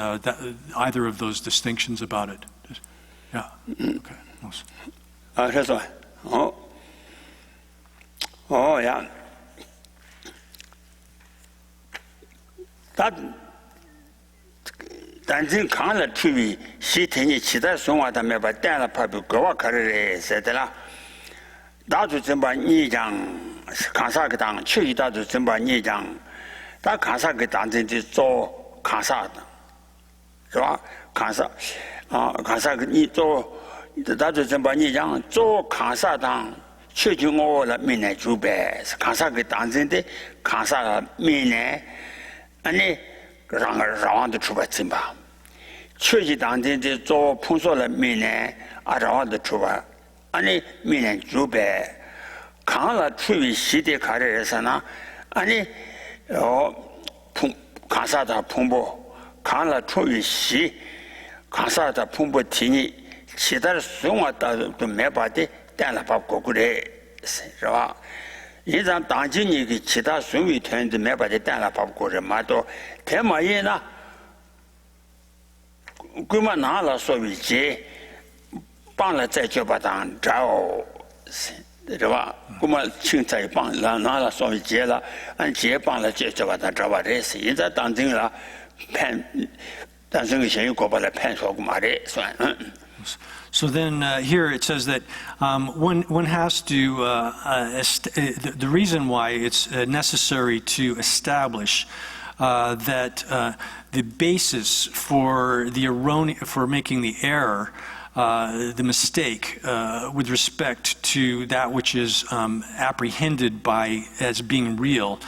either of those distinctions about it. Yeah. Okay.
그래서 야. 단지 강을 투비 시태니 지다 송화다 매바 때나 파비 거와 가르레 세더라 나도 전반 2장 강사그당 취이다도 전반 2장 다 강사그 단전지 做 강사다 是吧 강사그 이做 나도 전반 2장 做 강사당 취중오라 민내 주배 강사그 단전데 강사 민내 아니让的出发进吧，确实当天的做碰说了明年让的出发，俺呢明年准备，看了出于西的开始是呢，俺呢碰看啥的碰不，看了出于西，看啥的碰不提你，其他的生活都没把的带了把过过来，是吧？一张当今你的其他生活团队没把它带来把过人嘛多，天马爷呢，规模拿了所谓节，帮了再就把当找，是吧？规模请再帮拿了所谓节了，按节帮了就把当找把这是，现在当真了判，但是个现有国把来判说过嘛的算。
So then here it says that one has to, the reason why it's necessary to establish that the basis for making the error, the mistake with respect to that which is apprehended as being real,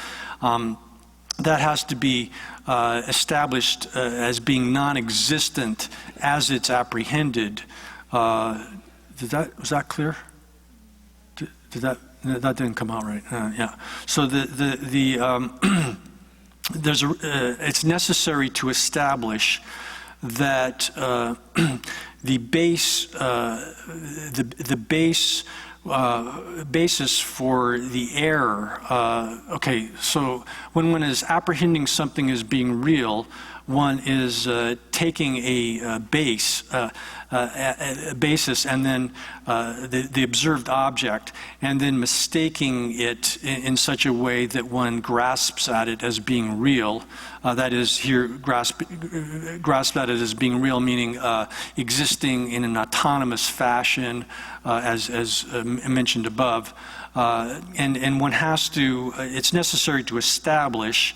that has to be established as being non-existent as it's apprehended. Was that clear? Did that didn't come out right? Yeah. So it's necessary to establish that the basis for the error. Okay, so when one is apprehending something as being real, one is taking a basis and then the observed object, and then mistaking it in such a way that one grasps at it as being real. That is, here grasp at it as being real, meaning existing in an autonomous fashion, as mentioned above. And one has to. It's necessary to establish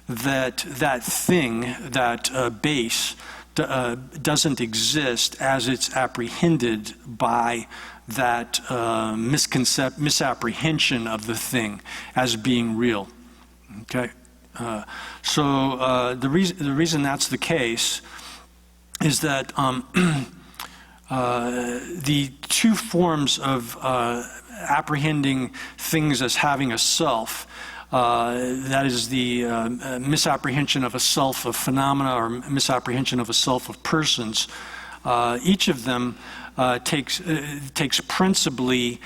that thing, that base, doesn't exist as it's apprehended by that misapprehension of the thing as being real. Okay, so the reason that's the case is that the two forms of apprehending things as having a self. That is the misapprehension of a self of phenomena or misapprehension of a self of persons. Each of them takes principally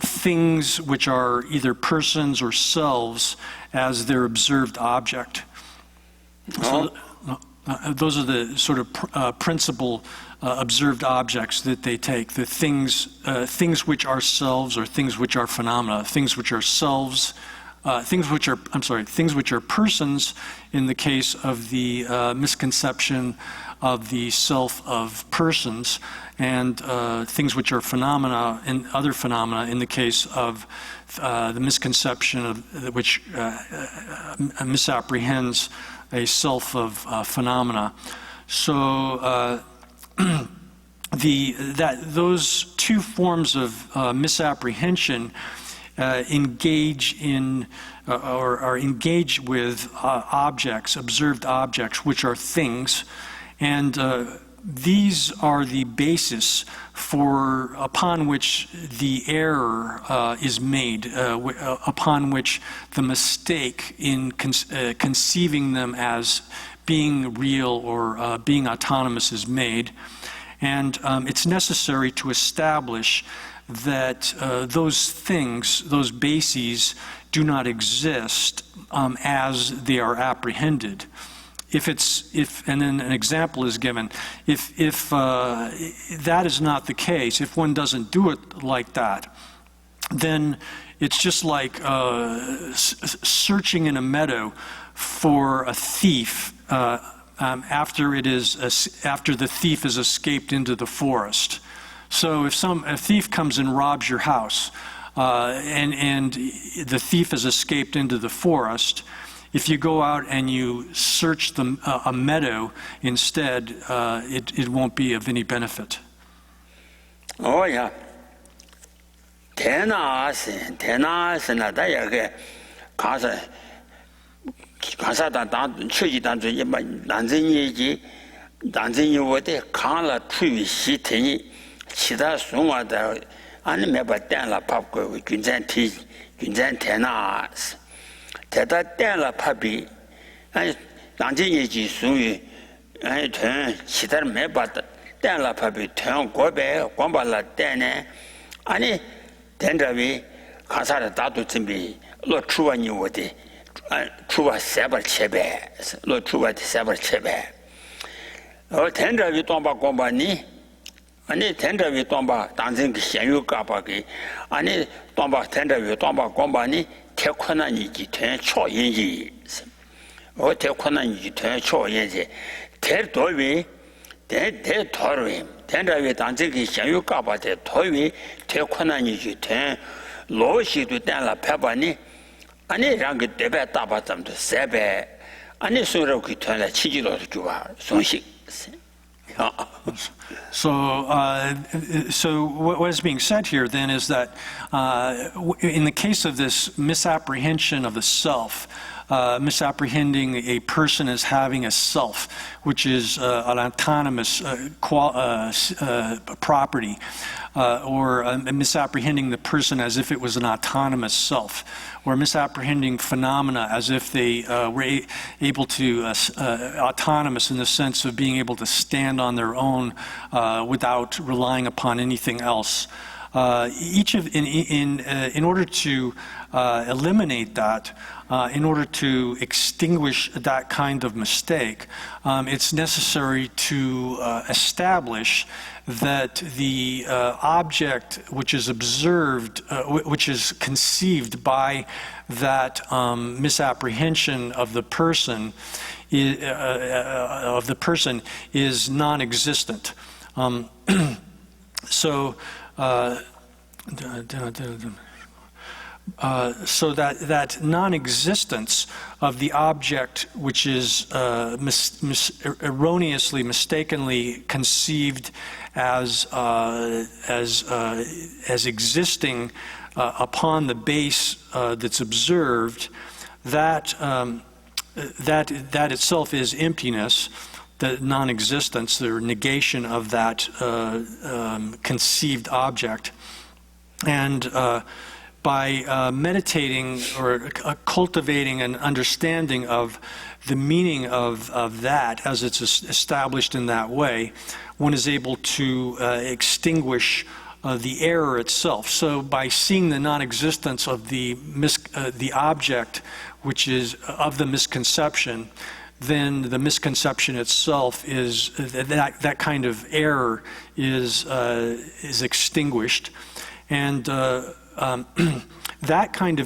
things which are either persons or selves as their observed object. So, those are the sort of principal observed objects that they take. The things which are selves or things which are phenomena. Things which are selves. Things which are persons in the case of the misconception of the self of persons, and things which are phenomena and other phenomena in the case of the misconception of which misapprehends a self of phenomena. So those two forms of misapprehension engage in or are engaged with objects, observed objects, which are things, and these are the basis upon which the error is made, upon which the mistake in conceiving them as being real or being autonomous is made. And it's necessary to establish that those things, those bases, do not exist as they are apprehended. And then an example is given. If that is not the case, if one doesn't do it like that, then it's just like searching in a meadow for a thief after the thief has escaped into the forest. So if a thief comes and robs your house, and the thief has escaped into the forest, if you go out and you search a meadow instead, it won't be of any benefit.
Oh yeah. Tenas na da ya ge kasa dan chöji dan zhe ma dan zhen yi wo de kan la tui xi ten qi da song wa da an me ba dan la pa ko jun zhen tenas te da dan la pa bi an dan zhen yi ji song yu an ten qi da me ba dan la pa bi ten go be guan ba la dan ne ani tendrawi kasara dadu zimbi lo chuwa ni wo de chuwa sabar chebe lo chuwa de sabar chebe o tendrawi tomba gomba ni ani tendrawi tomba danjing xian yu ga ba ge ani tomba tendrawi tomba gomba ni te khona ni ji ten cho yin ji o te khona ni ji ten cho yin ji te do wi te torwi tendrawi danjing xian yu ga ba de towi te khona ni ji ten lo shi du dan la pa ba ni ani rang ge de ba da ba zam de se be ani so ro ki ten la chi ji lo ju ba song xi.
So what is being said here then is that in the case of this misapprehension of the self, misapprehending a person as having a self, which is an autonomous property, or misapprehending the person as if it was an autonomous self, or misapprehending phenomena as if they were able to, autonomous in the sense of being able to stand on their own without relying upon anything else. In order to eliminate that, in order to extinguish that kind of mistake, it's necessary to establish that the object which is observed, which is conceived by that misapprehension of the person, is non-existent. So that non-existence of the object, which is erroneously, mistakenly conceived as existing upon the base that's observed, that itself is emptiness. The non-existence, the negation of that conceived object. And by meditating or cultivating an understanding of the meaning of that as it's established in that way, one is able to extinguish the error itself. So by seeing the non-existence of the object, which is of the misconception, then the misconception itself is that kind of error is extinguished, and that kind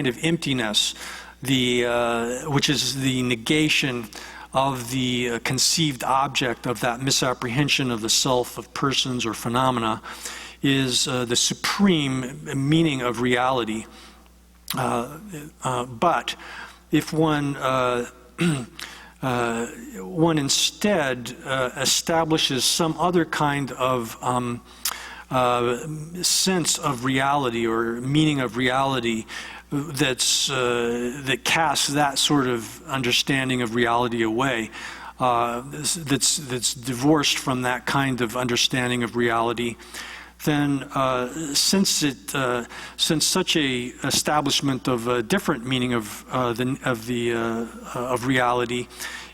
of emptiness, which is the negation of the conceived object of that misapprehension of the self, of persons or phenomena, is the supreme meaning of reality. But if one instead establishes some other kind of sense of reality or meaning of reality that casts that sort of understanding of reality away, that's divorced from that kind of understanding of reality, then since such a establishment of a different meaning of reality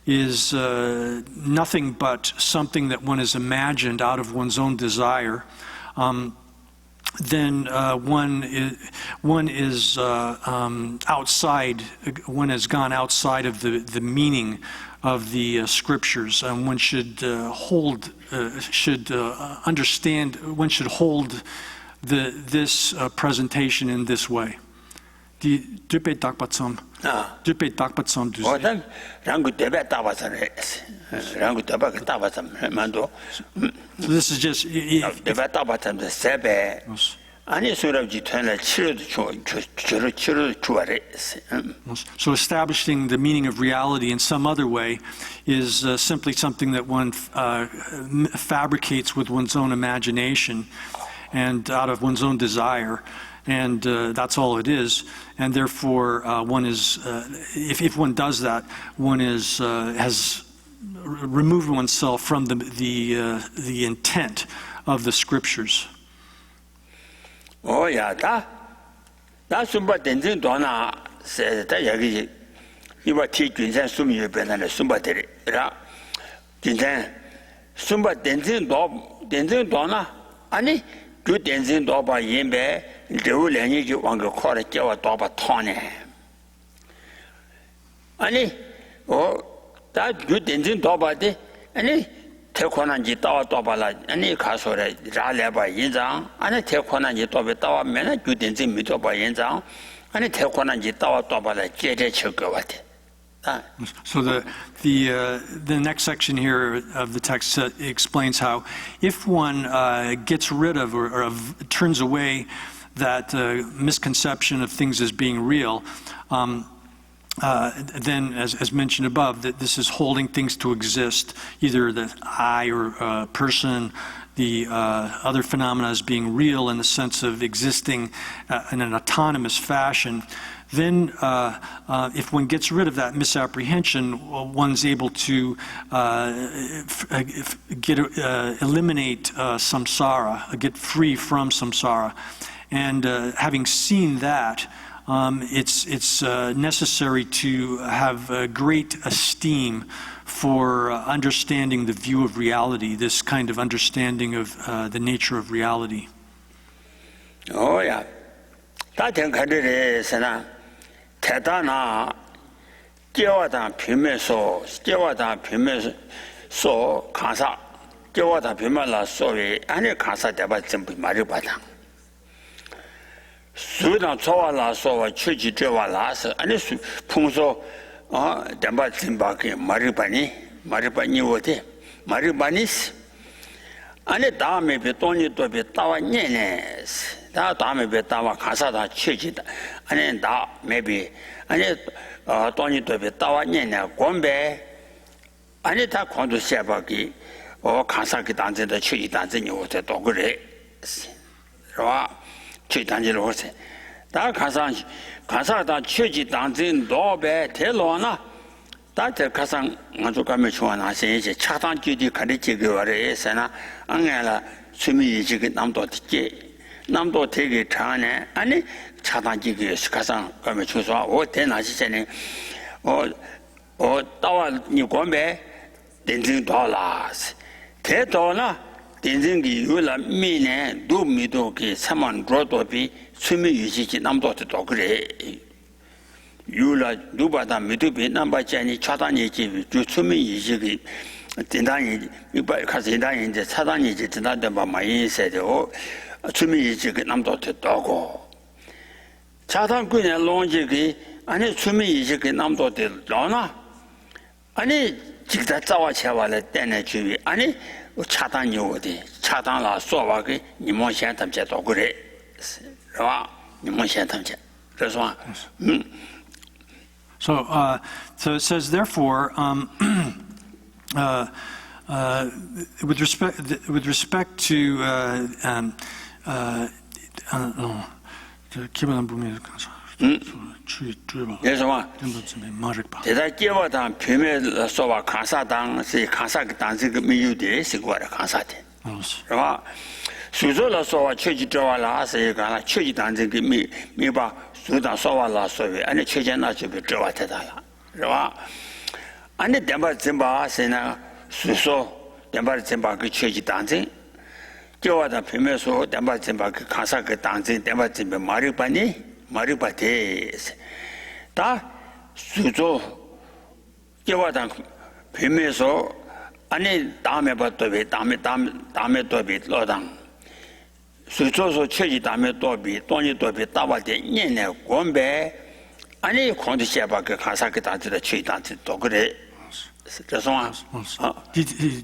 is nothing but something that one has imagined out of one's own desire, then one is outside. One has gone outside of the meaning of the scriptures, and one should understand. One should hold this presentation in this way. Du peux tak patsam. Du peux tak patsam du.
어떤 랑구 대배 따와서래. 랑구 대배 따와서 만도.
So this is just.
대배 따와서 세배. 아니 소랍지 전에 치료도 주어래.
So establishing the meaning of reality in some other way is simply something that one fabricates with one's own imagination and out of one's own desire. And that's all it is. And therefore, one is, if one does that, one is has removed oneself from the intent of the scriptures.
Oh yeah, that sumba denzin dona said that yagi. You were teaching that sum you been on a sumba did it. Sumba denzin dona, ani. Good dancing doba yimbe, do language you want to call it your doba tone. Any, oh, that good dancing doba de, any take one and jitawa doba, any castle, Raleba Yinzang, and take one and jitawa tower, men, good dancing mitoba Yinzang, and take one and jitawa doba like Jete Chukawati.
So the next section here of the text explains how if one gets rid of or turns away that misconception of things as being real, then as mentioned above, that this is holding things to exist, either the I or person, the other phenomena as being real in the sense of existing in an autonomous fashion. Then if one gets rid of that misapprehension, one's able to eliminate samsara, get free from samsara. And having seen that, it's necessary to have great esteem for understanding the view of reality, this kind of understanding of the nature of reality.
Oh yeah. 대단하 깨와다 비면서 깨와다 비면서 가사 깨와다 비말라 소리 아니 가사 대바 전부 말이 받아 수나 좋아라 소와 취지 되와라서 아니 풍소 대바 진바게 말이 바니 어디 말이 바니스 아니 다음에 베톤이 또 베타와 녀네 다음에 베타와 가사다 취지다 아니 다 maybe 아니 돈이 또 베타와 녀네 공배 아니 다 권도 세바기 가사기 단전의 취지 단전이 어때 또 그래 와 취지 단전을 어때 다 가사다 취지 단전 도배 대로나 다들 가상 아주 감에 좋아나 이제 차단 규칙 가르치기 와래서나 안에라 수미 이제 남도 되게 차네 아니 차단 규칙 가상 감에 좋아 어 대나시잖아요 따와 니 권배 된진 돌아스 대도나 된진기 유라 미네 두미도기 사만 로도비 수미 유지지 남도도 그래 유라 누바다 미두비 남바자니 차단이지 주수미 이지기 된다니 이바 가서 된다니 이제 차단이지 된다데 많이 있어요 수미 이지기 남도도 도고 차단군의 론지기 아니 수미 이지기 남도도 나나 아니 직다 자와 채와래 때내 주위 아니 차단이 어디 차단라 소와기 니모 현탐제도 그래 봐 니모 현탐제 그래서
So it says, therefore, with respect to
대다기와다 표면 소와 가사당 가사기 단식의 미유대 시고라 가사대. 그러나 수조라 소와 최지도와라 세가 최지 단식의 미바 수다 소와라 소위 아니 최전나 집에 들어왔다라. 그러나 아니 덴바 zem바 세나 수소 덴바 zem바 그 최지 단식 교와다 피면서 담바진바 그 가사 그 당진 담바진바 마리바데 다 수조 교와다 피면서 아니 다음에 봤더비 다음에 또비 로당 수조서 체지 다음에 또비 돈이 또비 따발때 년내 권배 아니 콘디시아바 그 가사 그 당진의 최단지 또 그래 죄송아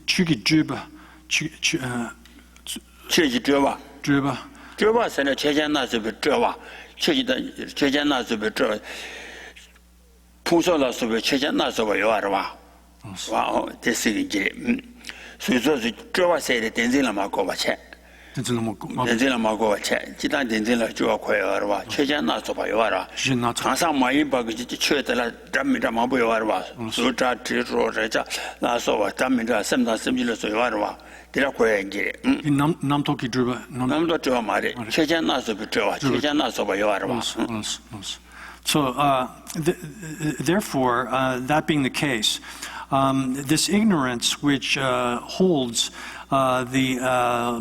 취기 주바
체지 줘봐
주바
줘봐 선에 최전나서 줘봐 최전나서 줘 풍소라서 최전나서 요아라 와 됐으기 수조서 줘봐 세대 된지나 막고 봐채 된지나 막고 봐채 지단 된지나 줘 거여라 최전나서 봐 요아라 항상 많이 봐그 최들라 담미다 뭐 요아라 수자 지로자 나서 와 담미다 섬다 섬질서 요아라 디라코에게
남토키 드바
남도 저 말이 최전나서 줘 최전나서 봐 요아라
So, therefore, that being the case, this ignorance which holds the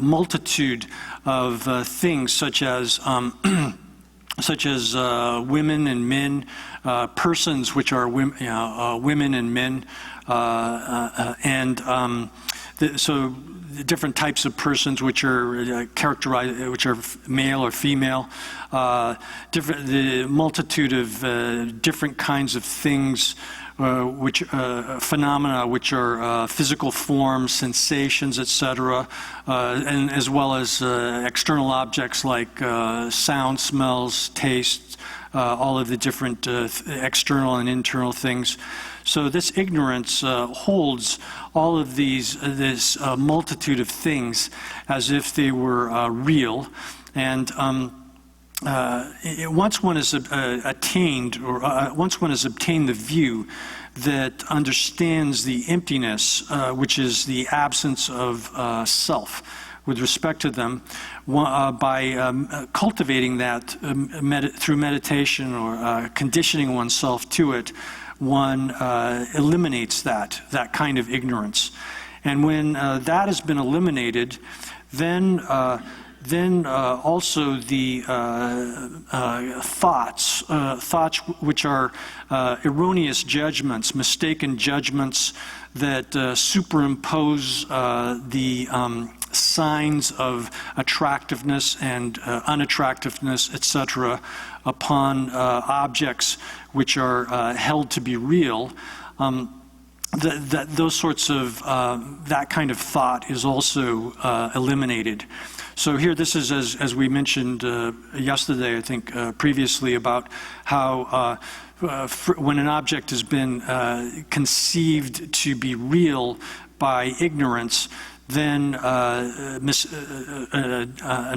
multitude of things such as women and men, persons which are women and men, so the different types of persons which are characterized, which are male or female, the multitude of different kinds of things, which phenomena which are physical forms, sensations, etc., and as well as external objects like sound, smells, tastes, all of the different external and internal things. So this ignorance holds all of this multitude of things as if they were real, and once one has attained, or once one has obtained the view that understands the emptiness, which is the absence of self, with respect to them, by cultivating that through meditation or conditioning oneself to it, one eliminates that kind of ignorance. And when that has been eliminated, then also the thoughts which are erroneous judgments, mistaken judgments that superimpose the signs of attractiveness and unattractiveness, etc., upon objects which are held to be real, those sorts of that kind of thought is also eliminated. So here, this is as we mentioned yesterday, I think previously, about how when an object has been conceived to be real by ignorance, then an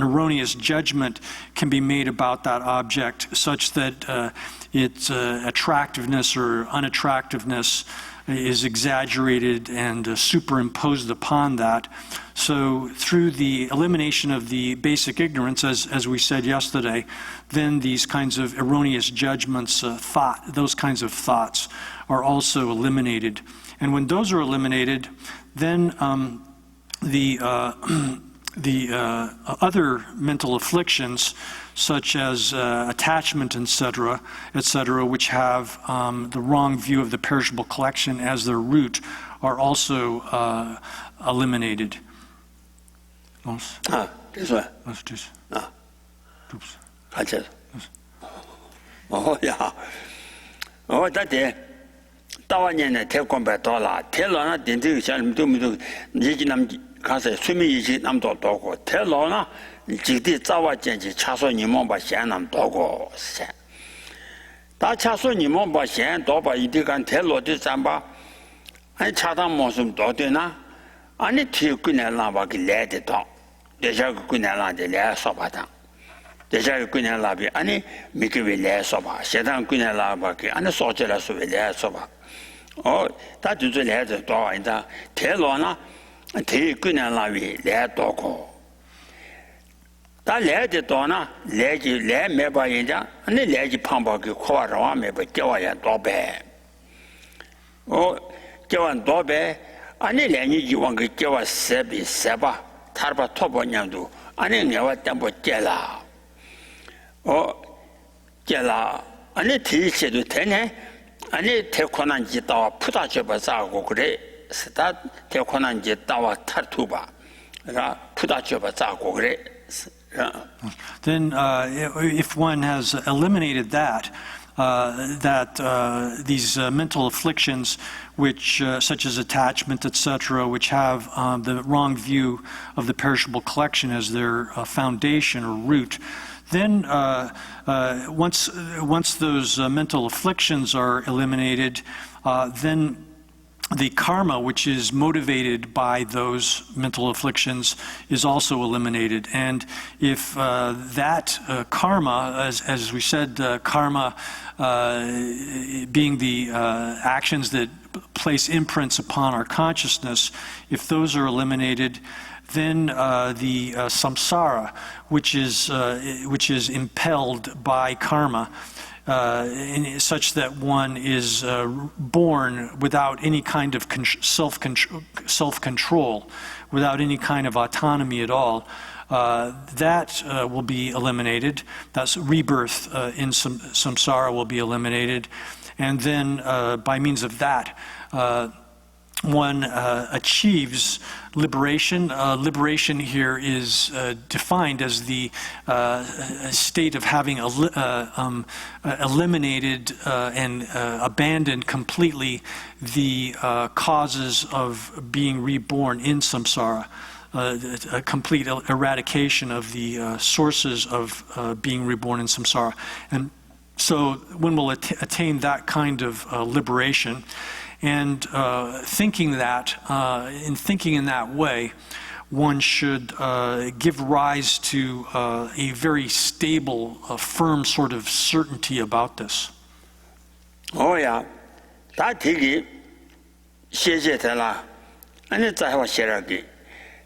erroneous judgment can be made about that object, such that its attractiveness or unattractiveness is exaggerated and superimposed upon that. So through the elimination of the basic ignorance, as we said yesterday, then these kinds of erroneous judgments, those kinds of thoughts are also eliminated. And when those are eliminated, then the other mental afflictions, such as attachment, etc., which have the wrong view of the perishable collection as their root, are also eliminated.
this way. Oh, yeah. Oh, that day. 다와년에 태권배 돌아 태로나 딘디 샤름도 니지남 가서 수미이지 남도 도고 태로나 지디 자와전지 차소니 몸바 현남 도고 세. 다 차소니 몸바 현 도바 이디간 태로도 잠바 아니 차당 모습 도되나 아니 티꾸네라바기 레데도 대자고 꾸네라데 레서바다 대자고 꾸네라비 아니 미케베 레서바 세당 꾸네라바기 아니 소절라서 레서바 다 주저 레저 또 인다 대로나 대꾸네라비 레도고 다 레데 도나 레지 레메바인자 아니 레지 팡바기 코와라와 메바 겨와야 도배 겨완 도배 아니 레니 지왕 그 겨와 세비 세바 tarba tobo nyamdu ane nyawa tempo jela o jela ane ti chedu tene ane te konanji dawa puta choba zago kure sta te konanji dawa tartuba ra puta choba zago kure.
Then if one has eliminated that these mental afflictions, which such as attachment, etc., which have the wrong view of the perishable collection as their foundation or root, then once those mental afflictions are eliminated, then the karma, which is motivated by those mental afflictions, is also eliminated. And if that karma, as we said, karma being the actions that place imprints upon our consciousness, if those are eliminated, then the samsara, which is impelled by karma, such that one is born without any kind of self-control, without any kind of autonomy at all, that will be eliminated. That's rebirth in samsara will be eliminated. And then by means of that, one achieves liberation. Liberation here is defined as the state of having eliminated and abandoned completely the causes of being reborn in samsara. A complete eradication of the sources of being reborn in samsara. And so one will attain that kind of liberation. And thinking that, in thinking in that way, one should give rise to a very stable, firm sort of certainty about this.
Oh yeah, that tigi, shejitela, and it's a sheraki.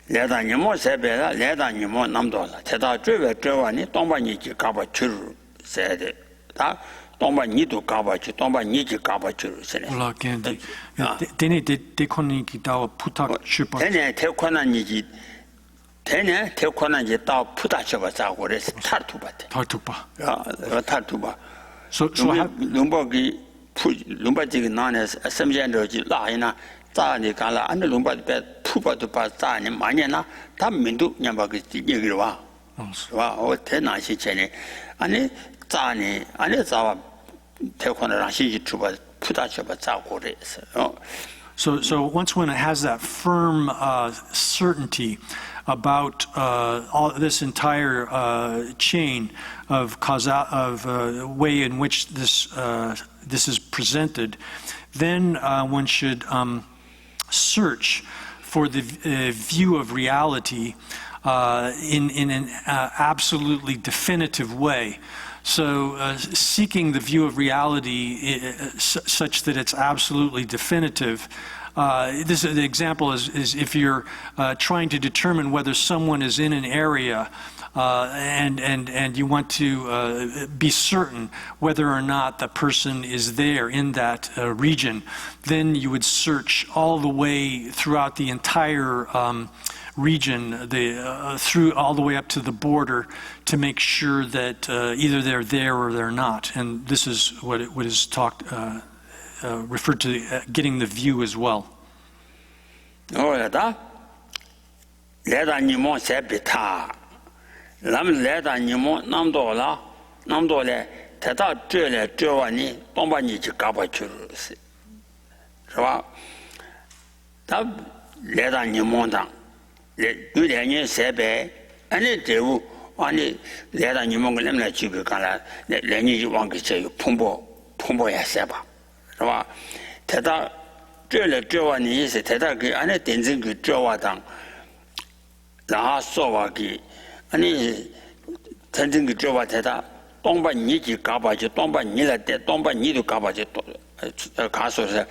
Let on your more sebela, let on your more namdola. Teta driver, Giovanni, Tomba Niki Kaba Churu, said it. Tomba Nitu Kaba, Tomba Niki Kaba Churu, said it.
Tene de koniki dawa putak chupa.
Tene te konaniji, Tene te konaji dawa puta chupa zagores, Tartubat. Tartuba.
So
Lumbogi, Lumbaji Nanes, Semjandoji, Laina, Tani Kala, and the Lumbad bed, Pupa to pass Tani, Maniana, Tamindu, Yambaki, Yigua. Oh, Tena Shichene, and Tani, and it's our Tekona Chuba, Putachuba Zagores.
So once one has that firm certainty about all this entire chain of way in which this is presented, then one should search for the view of reality in an absolutely definitive way. So seeking the view of reality such that it's absolutely definitive. The example is if you're trying to determine whether someone is in an area and you want to be certain whether or not the person is there in that region, then you would search all the way throughout the entire region, through all the way up to the border, to make sure that either they're there or they're not. And this is what is referred to getting the view as well.
Oh, yeah. Let on you more sepita. Lam let on you more namdola, Tata Jule, Giovanni, Bombani Cabachurus. So, let on you more down. Let you then you sebe, and it do only let on you more lemon chibukala, let you want to say Pumbo Yaseba. So, Tata Jule, Giovanni is a Tata, and it didn't go Jowadang. La Sovaki, and he tending to Jowateta, Tomba Niki Kabaji, Tomba Nila, Tomba Nidu Kabaji, Castle.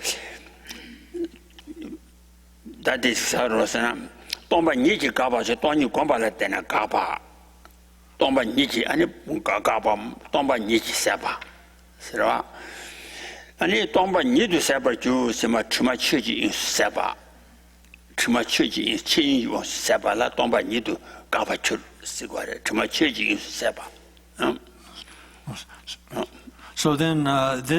That is Sarosana. Tomba Niki Kabaji, Tony Combala Tena Kapa. Tomba Niki, and Kapa, Tomba Niki Seba. Sera. And he Tomba Nidu Seba Jew, Sema Chumachi in Seba. chima cheji chen yu seba la tomba nidu gaba chur sigware chima cheji seba.
So then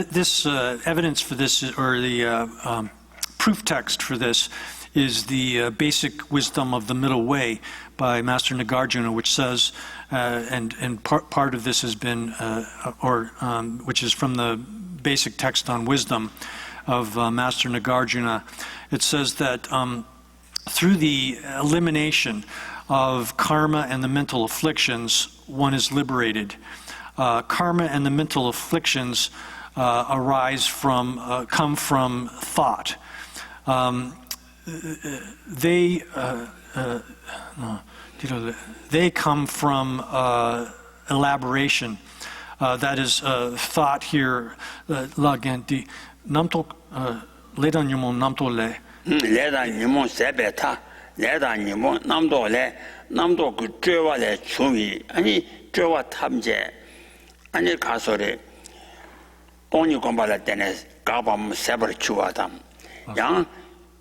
this evidence for this, or the proof text for this, is the basic wisdom of the middle way by Master Nagarjuna, which says, and part of this has been, which is from the basic text on wisdom of Master Nagarjuna. It says that through the elimination of karma and the mental afflictions, one is liberated. Karma and the mental afflictions come from thought. They come from elaboration. That is thought here. Lagenti namto ledan yumon namto le.
Ledan yumon sebeta. Ledan yumon namto le. Namto 그 죄와래 중이 아니 죄와 탐제 아니 가서래 돈이 공부할 때는 가밤 세벌 주와담 양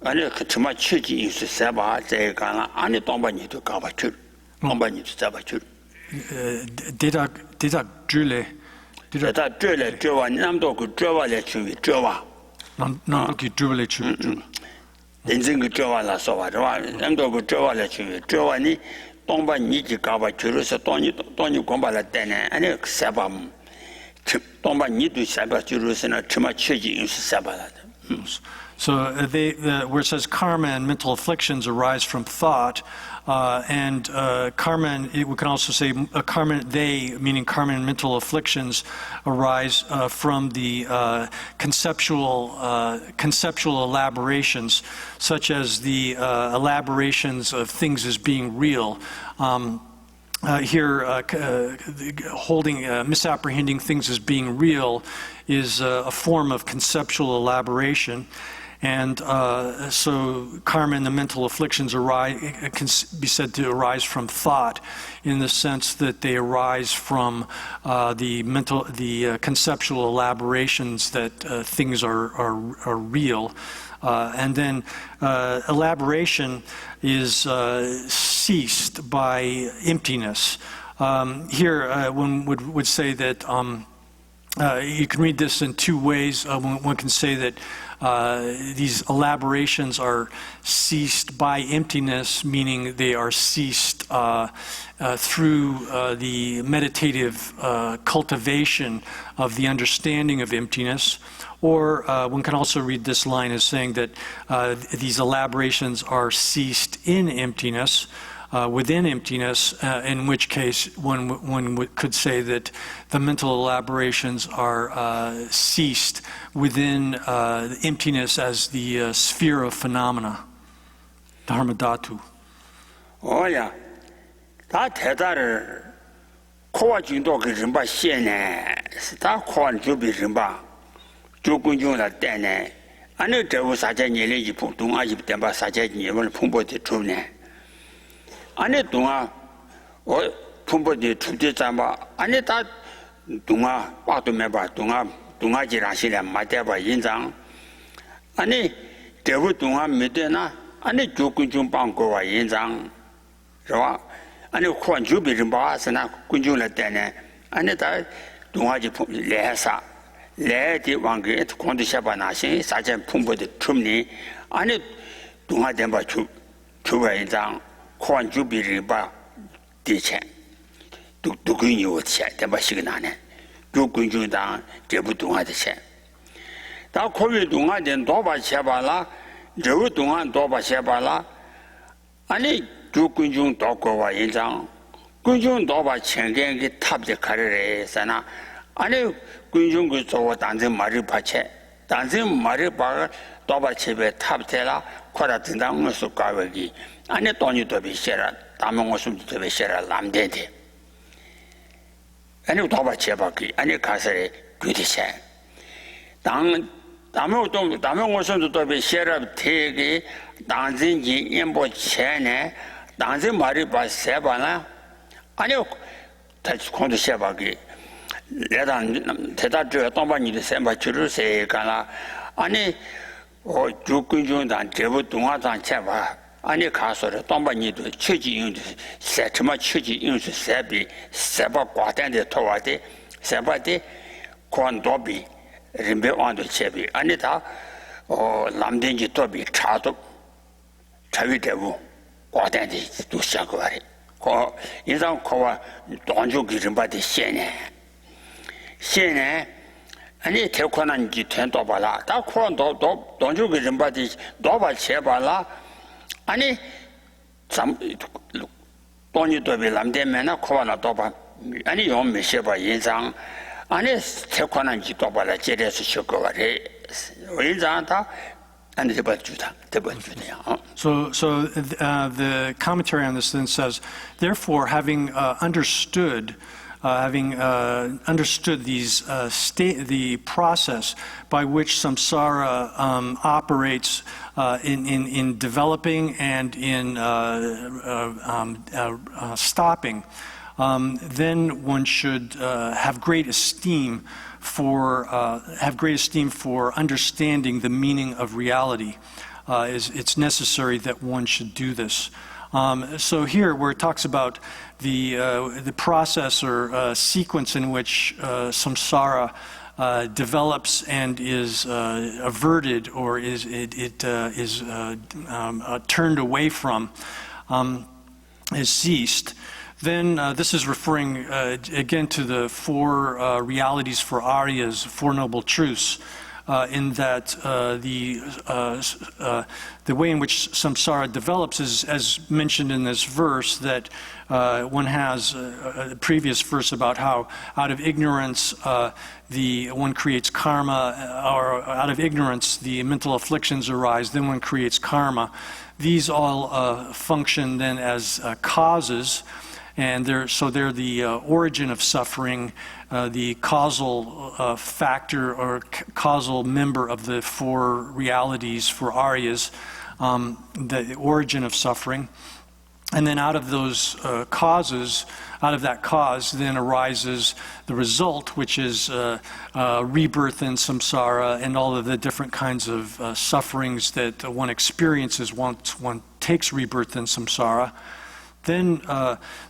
아니 그 정말 취지 있어 세바 제가 아니 돈반이도 가봐줄 돈반이도 잡아줄
대다 줄래
대다 줄래 줘와 남도 그 줘와래 중이 줘와
남도 그 줄래 주
인생 그 줘와라 써봐 남도 그 줘와래 중이 줘와니 돈반이지 가봐줄어서 돈이 공부할 때는 아니 세밤 돈반이도 세바줄어서는 정말 취지 있어 세바라.
So where it says karma and mental afflictions arise from thought, and karma, and we can also say karma, meaning karma and mental afflictions, arise from the conceptual elaborations, such as the elaborations of things as being real. Misapprehending things as being real is a form of conceptual elaboration. And so karma and the mental afflictions can be said to arise from thought, in the sense that they arise from the conceptual elaborations that things are real. And then elaboration is ceased by emptiness. Here, one would say that you can read this in two ways. One can say that these elaborations are ceased by emptiness, meaning they are ceased through the meditative cultivation of the understanding of emptiness. Or one can also read this line as saying that these elaborations are ceased in emptiness, within emptiness, in which case one could say that the mental elaborations are ceased within emptiness as the sphere of phenomena, dharmadhatu.
Oh yeah, 다 대다를 코와 진도 그人把线呢，是他코와就比人把조군중을 때네, 아니 저거 사자니를 이 보통 아직 때봐 사자니를 풍부대 주네. 아니 동아 풍부대 주대 잡아 아니 다 동아 빠도 매봐 동아지라시라 맞대봐 인장 아니 저거 동아 메대나 아니 조군중 방고와 인장 좋아 아니 권주비를 봐서나 군중을 때네 아니 다 동아지 레사 레디 왕게 콘디샤바 나신 사전 풍부대 춤니 아니 동아된 봐 주가 인장 권주비를 봐 대체 두근이 어디야 대봐 시그나네 조군중당 제부 동아의 체 다 코위 동아된 도바 셔봐라 저 동안 도바 셔봐라 아니 조군중 도고와 인장 군중 도바 청gen기 탑제 가르래서나 아니 군중 그 저와 단전 말을 받체 단전 말을 봐 도바 집에 탑제라 코라 된다는 것을 가외기 아니 돈이 더 비셔라 담은 것을 더 비셔라 남대대 아니 도바 제바기 아니 가서에 귀디세 당 담은 것을 더 비셔라 대기 당진지 연보 전에 당진 말이 봐 세바나 아니 다시 콘도 세바기 내단 대다주 동반이를 셈바주를 세가나 아니 조군중단 제부 동화단 제바 아니 가서를 동반이도 최지용도 세트마 최지용도 세비 세바 과단데 토와데 세바데 권도비 림베완도 제비 아니다 남된지 도비 차도 자위대부 과단데 또 시작하래 거 인상 거와 동주기 림바데现在 아니 대권한지 된도 봐라 다 권도 동주기 림바데 도바 제발라 아니 참 돈이 도비 남대면나 코바나 도바 아니 요 메셔바 인상 아니 태권한지 도바라 제레스 쇼거가래 인상다 아니 대바주다 대바주네요.
So the commentary on this then says, therefore, having understood these the process by which samsara operates in developing and in stopping, then one should have great esteem for understanding the meaning of reality. It's necessary that one should do this. So here, where it talks about the process or sequence in which samsara develops and is averted or is turned away from, is ceased, then this is referring again to the four realities for Aryas, Four Noble Truths. In that the way in which samsara develops is, as mentioned in this verse, that one has a previous verse about how out of ignorance one creates karma, or out of ignorance the mental afflictions arise, then one creates karma. These all function then as causes, and they're the origin of suffering, the causal factor or causal member of the four realities for Aryas, the origin of suffering. And then out of those causes, out of that cause, then arises the result, which is rebirth in samsara and all of the different kinds of sufferings that one experiences once one takes rebirth in samsara. Then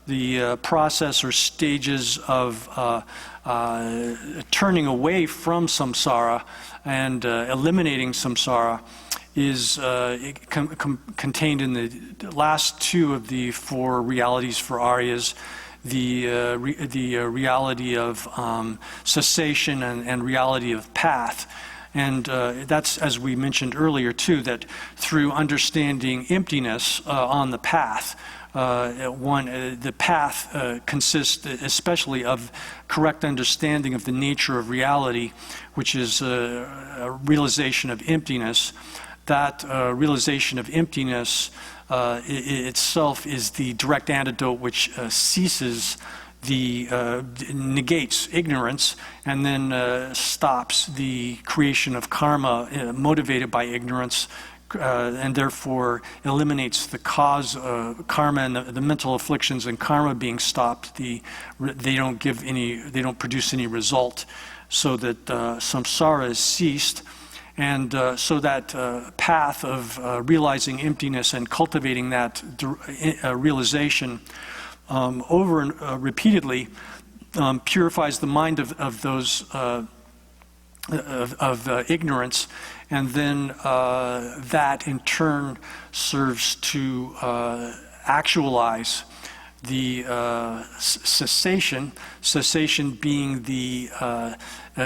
the process or stages of turning away from samsara and eliminating samsara is contained in the last two of the four realities for Aryas, the reality of cessation and reality of path. And that's, as we mentioned earlier too, that through understanding emptiness on the path, the path consists especially of correct understanding of the nature of reality, which is a realization of emptiness. That realization of emptiness itself is the direct antidote which negates ignorance and then stops the creation of karma motivated by ignorance, and therefore eliminates the cause of karma and the mental afflictions and karma being stopped. They don't produce any result, so that samsara is ceased. And so that path of realizing emptiness and cultivating that realization over and repeatedly purifies the mind of those ignorance, and then that in turn serves to actualize the cessation being the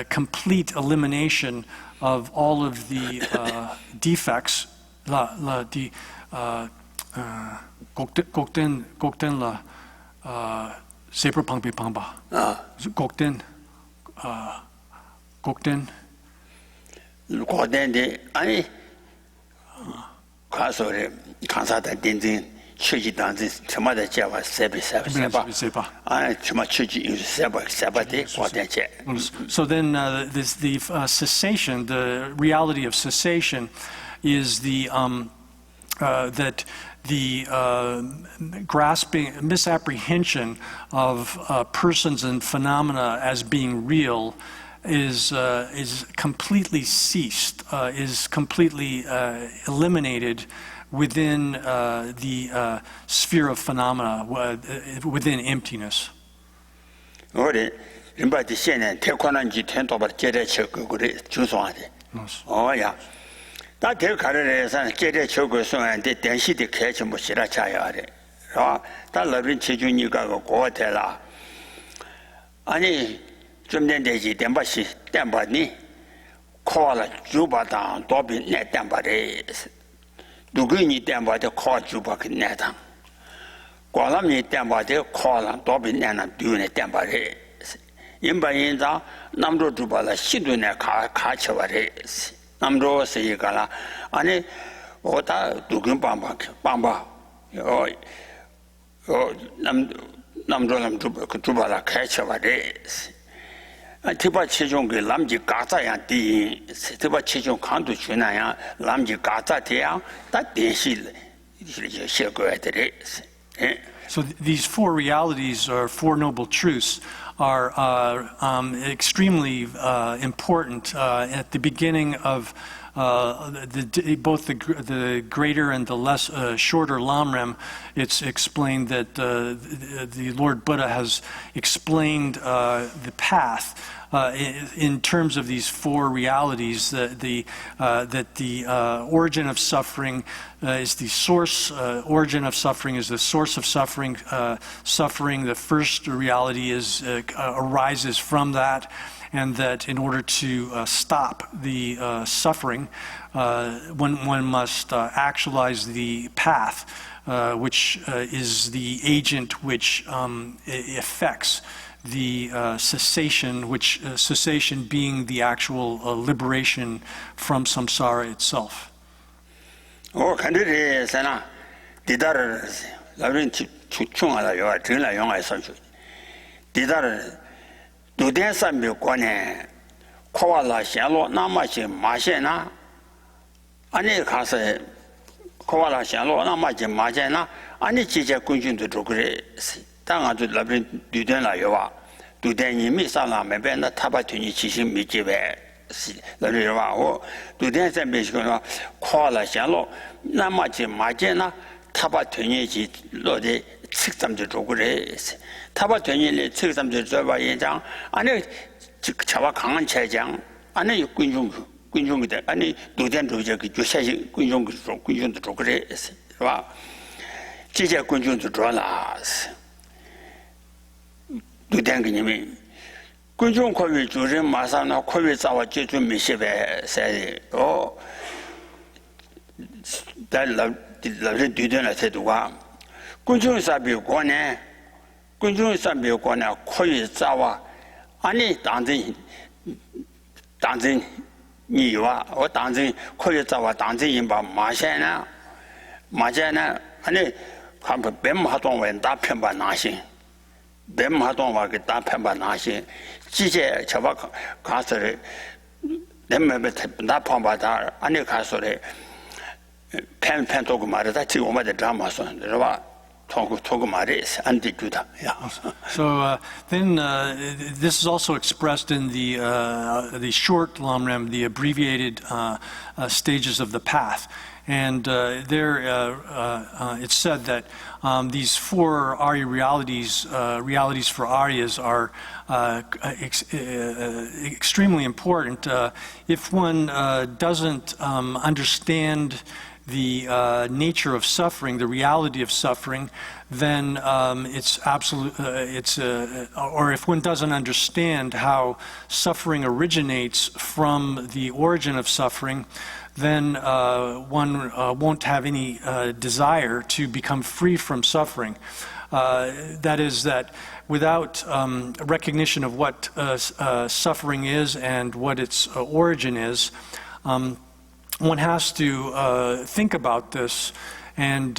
complete elimination of all of the defects, gokten la sepra pangpi pangba, gokten
de 아니 가서래 간사다 딘딘 최지 단지 저마다 제가 세바 아니 저마 최지 세바데 과대체.
So then the cessation, the reality of cessation is the that the misapprehension of persons and phenomena as being real is completely ceased, is completely eliminated within the sphere of phenomena, within emptiness.
우리 인바디 시에는 태권한지 텐도버 제대 쳐고리 주소하대. 어야. 다 대가르에서 제대 쳐고 소한테 대시대 개체 뭐 싫어 자야래. 다 러빈 체중이가 고텔라. 아니 좀 된대지 댐바시 댐바니 코라 주바다 도비 내 댐바레 누구니 댐바데 코 주바 그네다 과람니 댐바데 코라 도비 내나 두네 댐바레 임바인자 남도 주바라 시도네 가쳐바레 남도 세이가라 아니 오다 누군 밤바 남도 주바라 가쳐바레 특별 최종의 남지 가자야 디 특별 최종 강도 주나야 남지 가자대야 다 대실 이제 시거야들이
So these four realities, or four noble truths, are extremely important at the beginning of both the greater and the less shorter Lamrim. It's explained that the Lord Buddha has explained the path in terms of these four realities, that the origin of suffering is the source. Origin of suffering is the source of suffering. Suffering, the first reality, arises from that. And that in order to stop the suffering, one must actualize the path, which is the agent which affects the cessation, which cessation being the actual liberation from samsara itself.
오 간들이 sana 디다르 라빈 충충하다 요 들라 용에서 디다르 두대산묘권에 코알라 샹로 나마시 마셰나 아니 가서 코알라 샹로 나마시 마셰나 아니 지제 군준도 그래 당아도 라빈 두대나요와 두대님이 살아면배나 타바튀니 지신 미집에 라빈와 두대산묘권에 코알라 샹로 나마시 마셰나 타바튀니지 로데 측삼도 그래 타바전일의 측삼도 저바 예장 안에 저와 강한 체장 안에 군중이다 아니 노전도저 그 조사시 군중도 그래 봐 지제 군중도 좋아라 노전기님이 군중 거위 주任마사나 거위 자와 제주 미시베 세리 달라 뒤되나 태도가 군중사비 권에 군중사비 권에 거의 자와 아니 당진 니와 당진 거의 자와 당진 인바 마세나 아니 한번 뱀하동 원다 편바 나신 뱀하동 와게 다 편바 나신 지제 저바 가서를 내면에 나 편바다 아니 가서를 펜 도구 말이다 지금 오마데 드라마서 그러봐 토고 말이 안 되주다.
So then this is also expressed in the short Lamrim, the abbreviated stages of the path. And there it's said that these four Arya realities, realities for Aryas, are extremely important. If one doesn't understand the nature of suffering, the reality of suffering, then it's absolute. Or if one doesn't understand how suffering originates from the origin of suffering, then one won't have any desire to become free from suffering. That is, that without recognition of what suffering is and what its origin is, one has to think about this and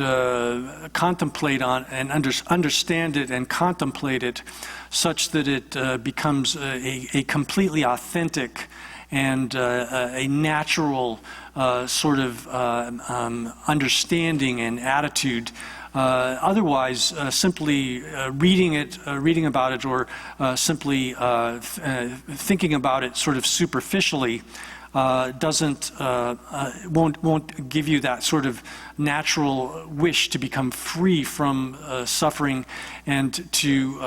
contemplate on and understand it and contemplate it, such that it becomes a completely authentic and a natural sort of understanding and attitude Otherwise, simply reading about it, or simply thinking about it sort of superficially, won't give you that sort of natural wish to become free from suffering and to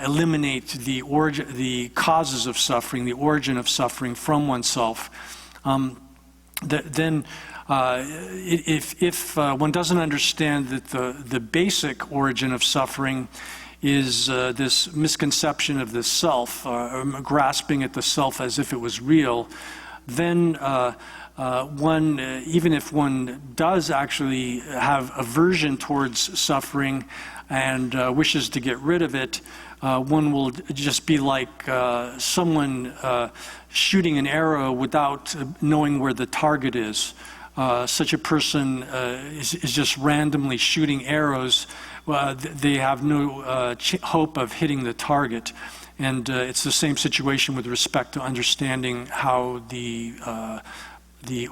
eliminate the causes of suffering, the origin of suffering from oneself. Then if one doesn't understand that the basic origin of suffering is this misconception of the self, grasping at the self as if it was real, then one, even if one does actually have aversion towards suffering and wishes to get rid of it, one will just be like someone shooting an arrow without knowing where the target is. Such a person is just randomly shooting arrows. They have no hope of hitting the target. And it's the same situation with respect to understanding how the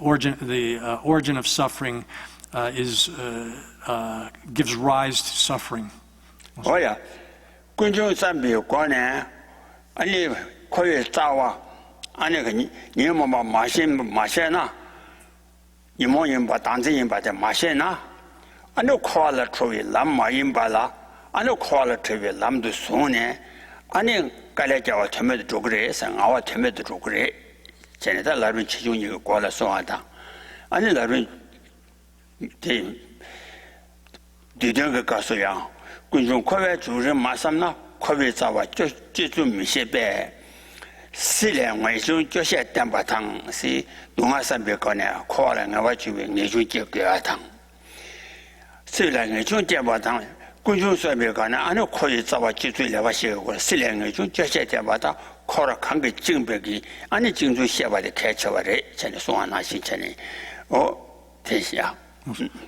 origin of suffering gives rise to suffering.
Oh yeah, kunjung sambi kwane ani koye tawa ani ni mo ma shen na ni mo yin ba dang zin yin ba de ma shen na ani kwala trowi lam ma yin ba la ani kwala trowi lam du song ne ani kale jawa theme de jogre sang awa theme de jogre chene da la rin chi jung ni ko la so ada ani la rin de de ga so yang kunjung kowe zu ren ma sam na kowe za wa ji zu mi xie bei si lian wei zhong jiao xie dan ba tang si dong a san bei ko ne ko la nga wa ji wei ne zhong jie ge a tang si lian wei zhong jiao ba tang kunjung sui bei ko ne an ko yi za wa ji zu le wa xie ko si lian wei zhong jiao xie dan ba ta ko la kan ge jing bei gi an jing zu xie ba de kai che wa re chen de song an na xin chen ni o te xia.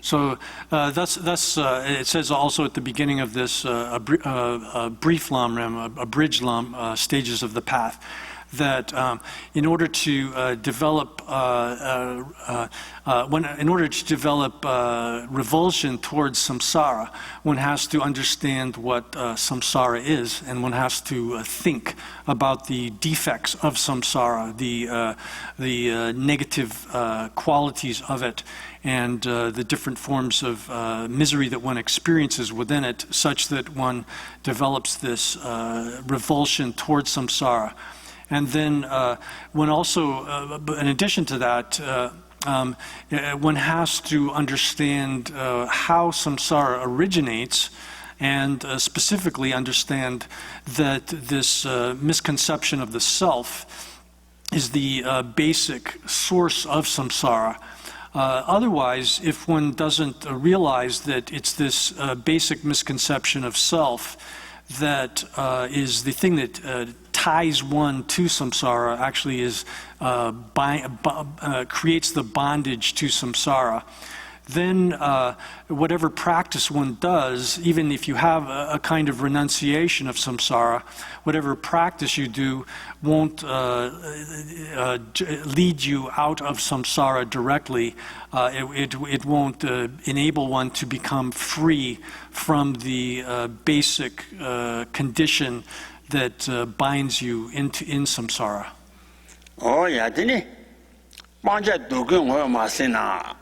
So that's it says also at the beginning of this a brief lamrim, a bridge lam, stages of the path, that in order to develop revulsion towards samsara, one has to understand what samsara is, and one has to think about the defects of samsara, the negative qualities of it, and the different forms of misery that one experiences within it, such that one develops this revulsion towards samsara. And then one also, in addition to that, one has to understand how samsara originates, and specifically understand that this misconception of the self is the basic source of samsara. Otherwise, if one doesn't realize that it's this basic misconception of self that is the thing that ties one to samsara, actually is creates the bondage to samsara, then whatever practice one does, even if you have a kind of renunciation of samsara, whatever practice you do won't lead you out of samsara directly. It won't enable one to become free from the basic condition that binds you in samsara.
Oh yeah, dini manja dugun ho ma sina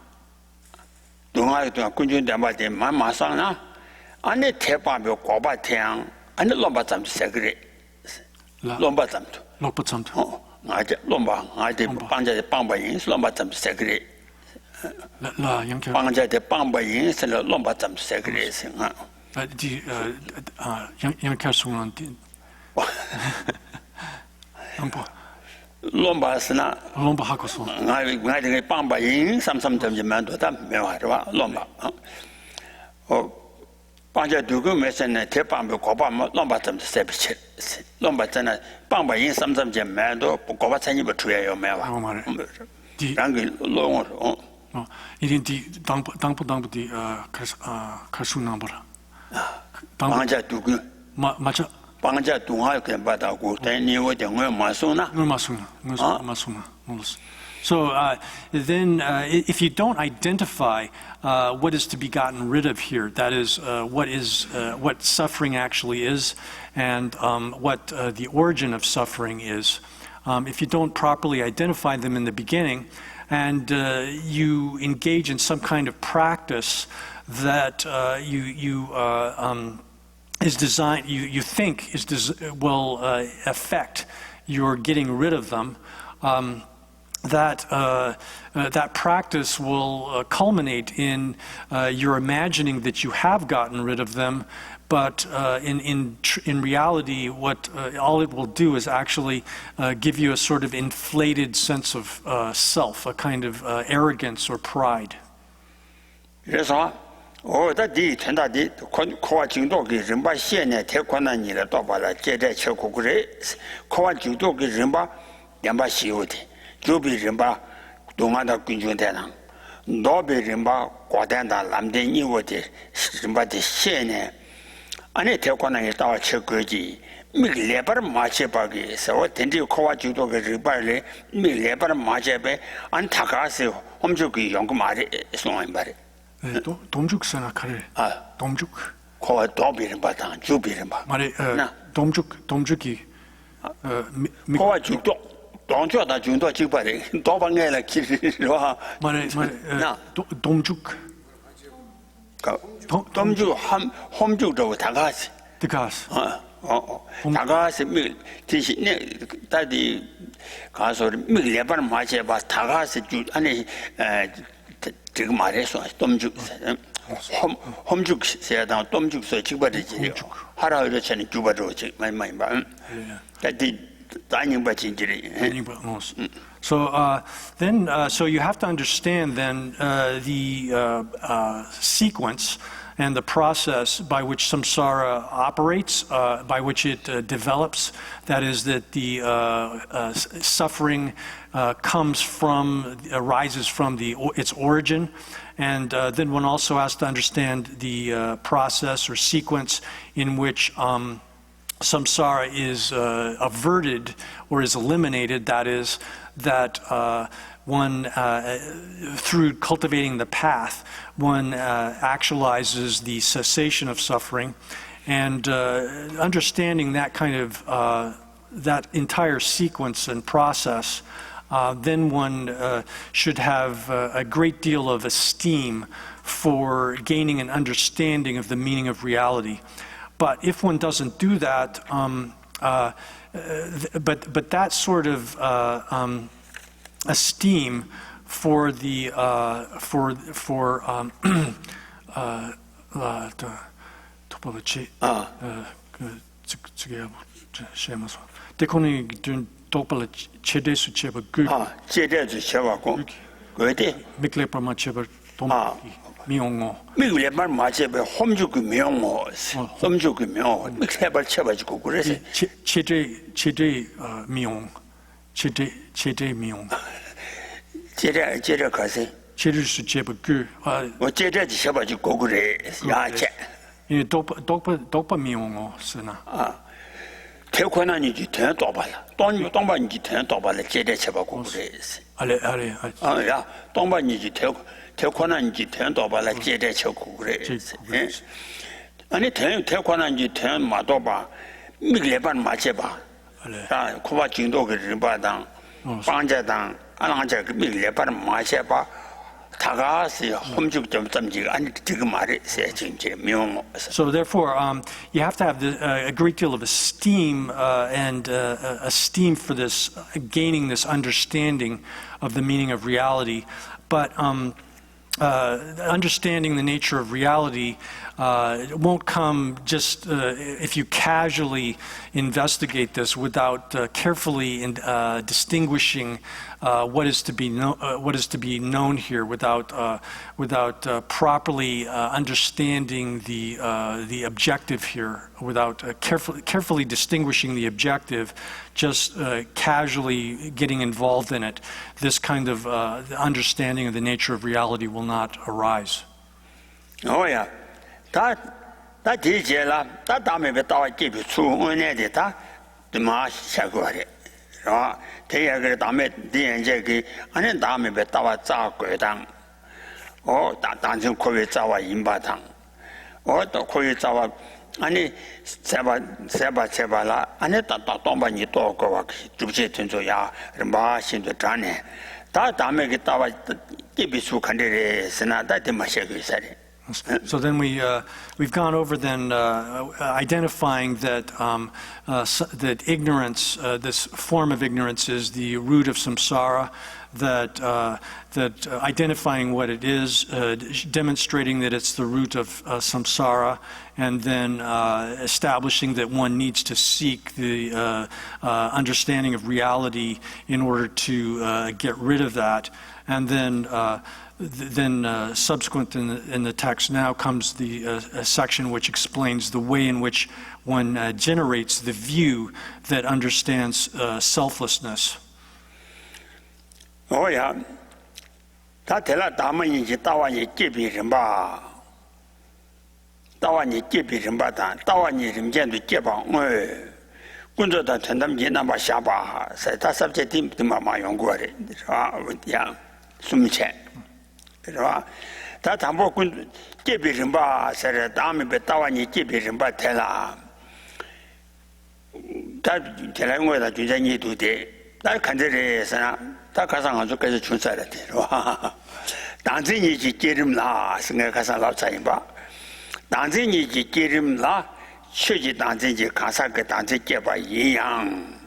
dunga tu kunjun da ba de ma sang na ane te ba be ko ba tiang ane lomba zam segre lomba zam tu oh nga je lomba nga de bangja de bang ba yin lomba zam segre
la yang
bangja de bang ba yin se lomba zam segre sing ha
di yang kasung
lomba sna
lomba hakoso
nga de bang ba yin sam de man do da me wa ba lomba oh bangja du gu me sen ne te bang be ko ba mo lomba zam se bi che lomba zan na bang ba yin sam de man do ko ba chen yi ba tu ye yo me wa di rang ge lo ngo
이린 디 당부 디 카수 넘버라
bangja du gu
맞아
bangja du ha ke ba da gu de ni wo de ngo ma su na
마송나 몰랐어 So then if you don't identify what is to be gotten rid of here, that is what suffering actually is and what the origin of suffering is, if you don't properly identify them in the beginning and you engage in some kind of practice that is designed, you think will affect your getting rid of them, that practice will culminate in your imagining that you have gotten rid of them, but in reality, what all it will do is actually give you a sort of inflated sense of self, a kind of arrogance or pride.
그래서 어다디 전다디 코와 중독이 림바 시에네 태권한이라 또발라 제대 쳐고 그래 코와 중독이 림바 양바 시오데 조비 림바 동아다 군중대나 노비 림바 과단다 람데니오데 림바데 시에네 아니 태권한이 따와 쳐거지 미레버 마체바기 서 텐디 코와 중독이 림바레 미레버 마체베 안타가세 홈주기 연구 말이 송한 말이
domjuk 생각하래. domjuk.
코와 도비는 바탕 주비는 바.
말에 domjuk이
코와 중독 동조다 중도 지바래. 도방에라 길이와
말에 domjuk.
domjuk 홈주도 다가시.
다가시.
다가시 미 대신에 다디 가서 미레번 마체 바 다가시 주 아니 지금 말해서 domjuk 홈juk 세다 domjuk서 직바르지 하라 이렇게는 주바르지 많이 봐. 다디 다니바 진지리.
So then so you have to understand then the sequence and the process by which samsara operates, by which it develops. That is, that the suffering arises from its origin. And then one also has to understand the process or sequence in which samsara is averted or is eliminated. That is, that one, through cultivating the path, one actualizes the cessation of suffering, and understanding that kind of that entire sequence and process, then one should have a great deal of esteem for gaining an understanding of the meaning of reality. But if one doesn't do that, but that sort of esteem for the 미용어.
미국에만 마제베 홈주그 미용어, 홈주그 미용, 미국에만 쳐가지고 그래서.
제대 미용, 제대 미용.
제대 가세.
제대수 제법 그.
제대 쳐가지고 그래. 야채.
이 도파 미용어 쓰나.
태권한이지 대 도발라. 동반이지 대 도발라 제대 쳐가지고 그래.
알레.
야, 동반이지 태권한지 태도발라 제대 쳐고 그래. 아니 태권한지 태 마도바 미래반 마체바. 아, 코바 진도 그 림바당 방자당 안한자 그 미래반 마체바 다가시 홈죽 좀 점지 아니 지금 말이 세진지 명.
So therefore you have to have a great deal of esteem and esteem for this gaining this understanding of the meaning of reality, but understanding the nature of reality it won't come just if you casually investigate this without carefully distinguishing what is to be known here, without properly understanding the objective here, without carefully distinguishing the objective, just casually getting involved in it. This kind of understanding of the nature of reality will not arise.
Oh yeah. 다 디제라 다 다음에 배 따와 집이 추운에데 다 드마 샤고래 대야그 다음에 대연제기 아니 다음에 배다와 자괴당 단전 코에 자와 임바당 또 코에 자와 아니 세바라 아니 따똥바니 또거와 주제 된조야 마신도 전에 다 다음에 그 따와 기비수 간데에 스나다 대마셔그 사리.
So then we've gone over then identifying that that ignorance, this form of ignorance, is the root of samsara. That identifying what it is, demonstrating that it's the root of samsara, and then establishing that one needs to seek the understanding of reality in order to get rid of that, and then. Subsequent in the text now comes the section which explains the way in which one generates the view that understands selflessness.
Oh yeah, that tell us Damani Tawani Kibirimba. Tawani Kibirimba, Tawani Rimjan to Kiba, Gundo that Tandam Jinama Shaba, said that subject to Mama Yongore, yeah, Sumche. 다 담보군 깨비름바 세레 다음에 배타와니 깨비름바 테라 다 테라는 거다 주장이 두대 날 간절해서나 다 가상 안 좋게서 준사라 되와 단진이 깨름라 생각하사 라차인바 단진이 깨름라 최지 단진이 가사 그 단진 깨바 이양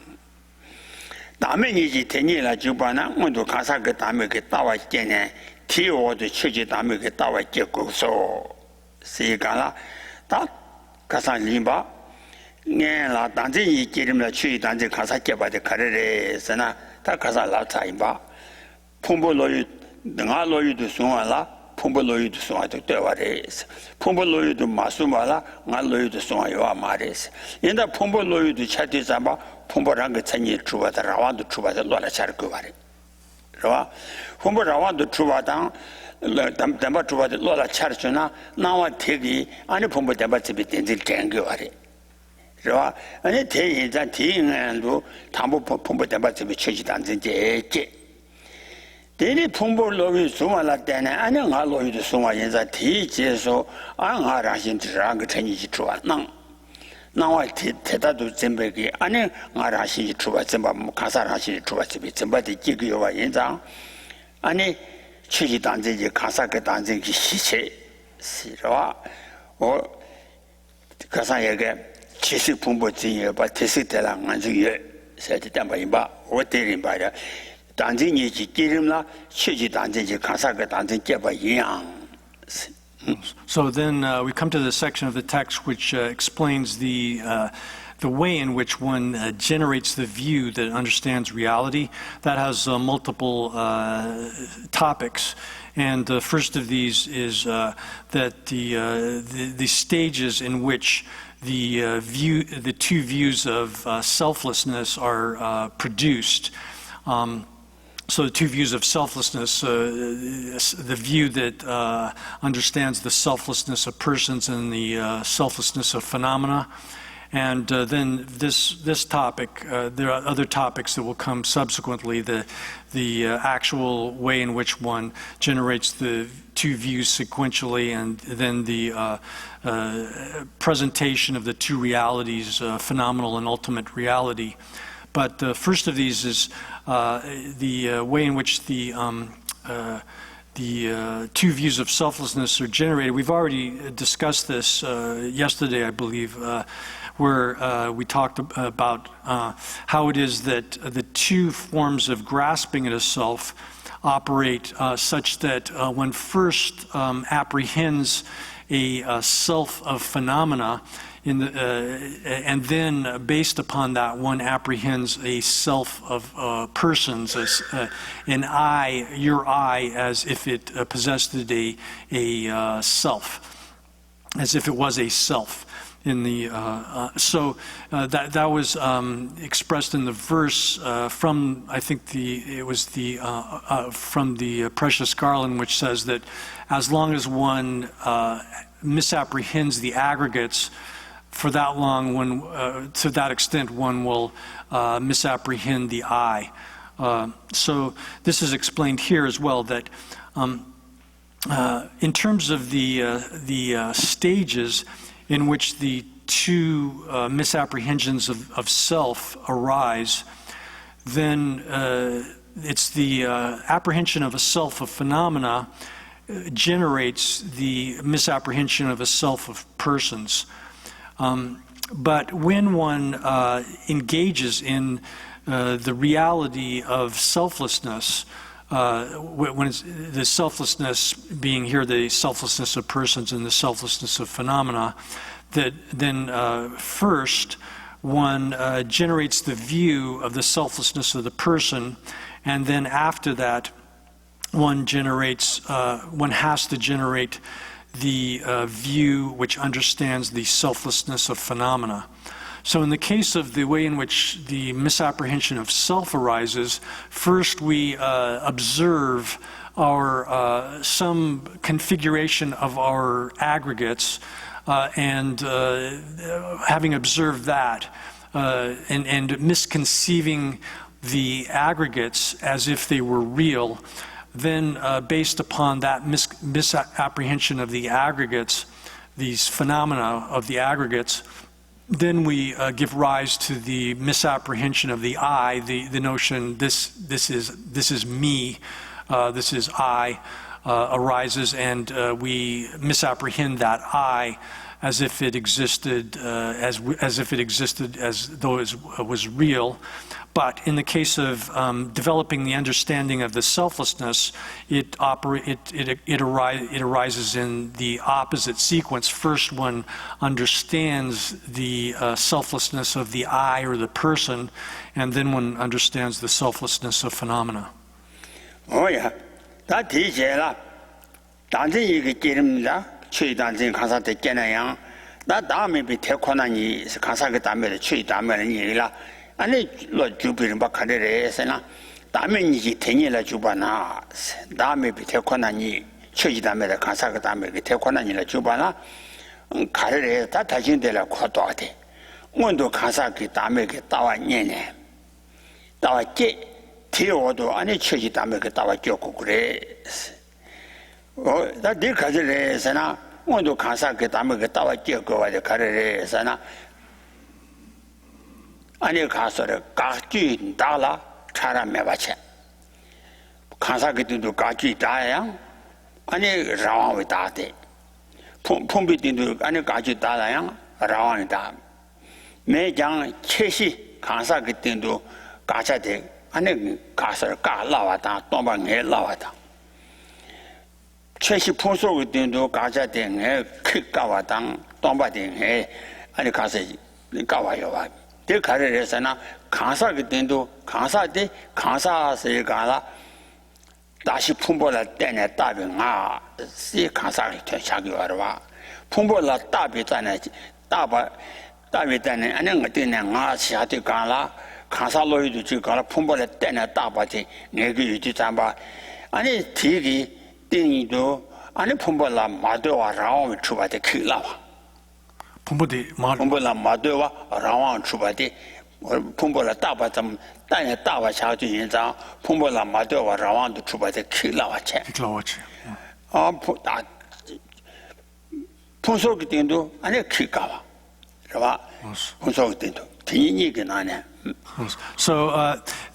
다음에 이제 되니라 주바나 모두 가사 그 다음에 그 따와 깨네 티오도 취지 다음에 그 따와 깨고서 세가라 다 가사 림바 네라 단지 이기름라 취지 단지 가사 깨바데 가래래서나 다 가사 라차임바 풍보로유 능아로유도 송알라 풍보로유도 송아도 되와레스 풍보로유도 마수마라 나로유도 송아요와 마레스 인다 풍보로유도 차디자마 풍보랑 그 천이 주바다 라완도 주바다 놀라 차르고 바래 라 홍보 라완도 주바당 담담바 주바다 놀라 차르잖아 나와 대기 아니 풍보 담바 집에 된질 땡겨 바래 라 아니 대인자 대인도 담보 풍보 담바 집에 취지 단진제 대리 풍보 로위 송알라 때네 아니 가 로위도 송아 인자 대제소 안하라신 지랑 그 천이지 주와낭 나와 대다도 전백이 아니 나라시 주바 전바 가사라시 주바 집이 전바디 기교와 인장 아니 취지 단지지 가사 그 단지기 시체 시로와 가사에게 지식 풍부지에 바 대식대랑 안주에 세대 담바임바 어때림바야 단지니 기름나 취지 단지지 가사 그 단지 개바 이양
So then we come to the section of the text which explains the way in which one generates the view that understands reality. That has multiple topics, and the first of these is that the stages in which the two views of selflessness are produced. So the two views of selflessness, the view that understands the selflessness of persons and the selflessness of phenomena. And then this topic, there are other topics that will come subsequently, the actual way in which one generates the two views sequentially, and then the presentation of the two realities, phenomenal and ultimate reality. But the first of these is the way in which the two views of selflessness are generated. We've already discussed this yesterday, I believe, where we talked about how it is that the two forms of grasping at a self operate such that one first apprehends a self of phenomena, and then based upon that one apprehends a self of persons, as an I, your I, as if it possessed a self, as if it was a self. In the so that was expressed in the verse from, I think it was from the Precious Garland, which says that as long as one misapprehends the aggregates, for that long, to that extent, one will misapprehend the I. So this is explained here as well, that in terms of the stages in which the two misapprehensions of self arise, then it's the apprehension of a self of phenomena generates the misapprehension of a self of persons. But when one engages in the reality of selflessness, when it's the selflessness being here the selflessness of persons and the selflessness of phenomena, that then first one generates the view of the selflessness of the person, and then after that one has to generate the view which understands the selflessness of phenomena. So in the case of the way in which the misapprehension of self arises, first we observe our some configuration of our aggregates, and having observed that, and misconceiving the aggregates as if they were real, then based upon that misapprehension of the aggregates, these phenomena of the aggregates, then we give rise to the misapprehension of the I, the notion this is me, this is I, arises, and we misapprehend that I as if it existed as though it was real. But in the case of developing the understanding of the selflessness, it arises in the opposite sequence. First, one understands the selflessness of the I or the person, and then one understands the selflessness of phenomena.
Oh yeah, that teacher la, 단지 이게 기름다, 추이 단지 가사 됐잖아요. 나 다음에 밑에 권한이 가사 그 다음에 추이 다음에 이라. 아니 로 주비는 바카레레스나 다음에 이제 되니라 주바나 다음에 밑에 권한이 추이 다음에 가사 그 다음에 밑에 권한이라 주바나 가레레 다 다진데라 코도하대. 원도 가사 그 다음에 그 따와 녀네. 따와 게 티오도 아니 추이 다음에 그 따와 껴고 그래. 다 들가지래서나 원도 가사 그 다음에 그 따와 껴고 와서 가레레서나 아니 가서를 가지 달라 사람에 받쳐 가사 그때도 가지 다야 아니 라왕이 다대 폼비도 아니 가지 달아야 라왕이 다 매장 최시 가사 그때도 가자대 아니 가서를 가 나왔다 또방에 나왔다 최시 포소 그때도 가자대 크 가와당 또바대 아니 가서 가와요 와 대 가르래서나 가사 그때도 가사대 가사세 가라 다시 품보라 때네 따병아 시 가사를 되차기 와라 품보라 따비잖아 따바 따비잖아 아는 것때네 가시한테 가라 가사로이도 지 가라 품보라 때네 따바지 내가 유지 잡아 아니 뒤기 띵이도 아니 품보라 마도와 라오미 추바데 키라와 품보라 마도와 라왕 추바데 품보라 따바점 땅에 따바 차주 인자 품보라 마도와 라왕도 추바데 키라와체 풍속 때도 아니 키가와 그봐 풍속 때도 뒤니게 나네.
So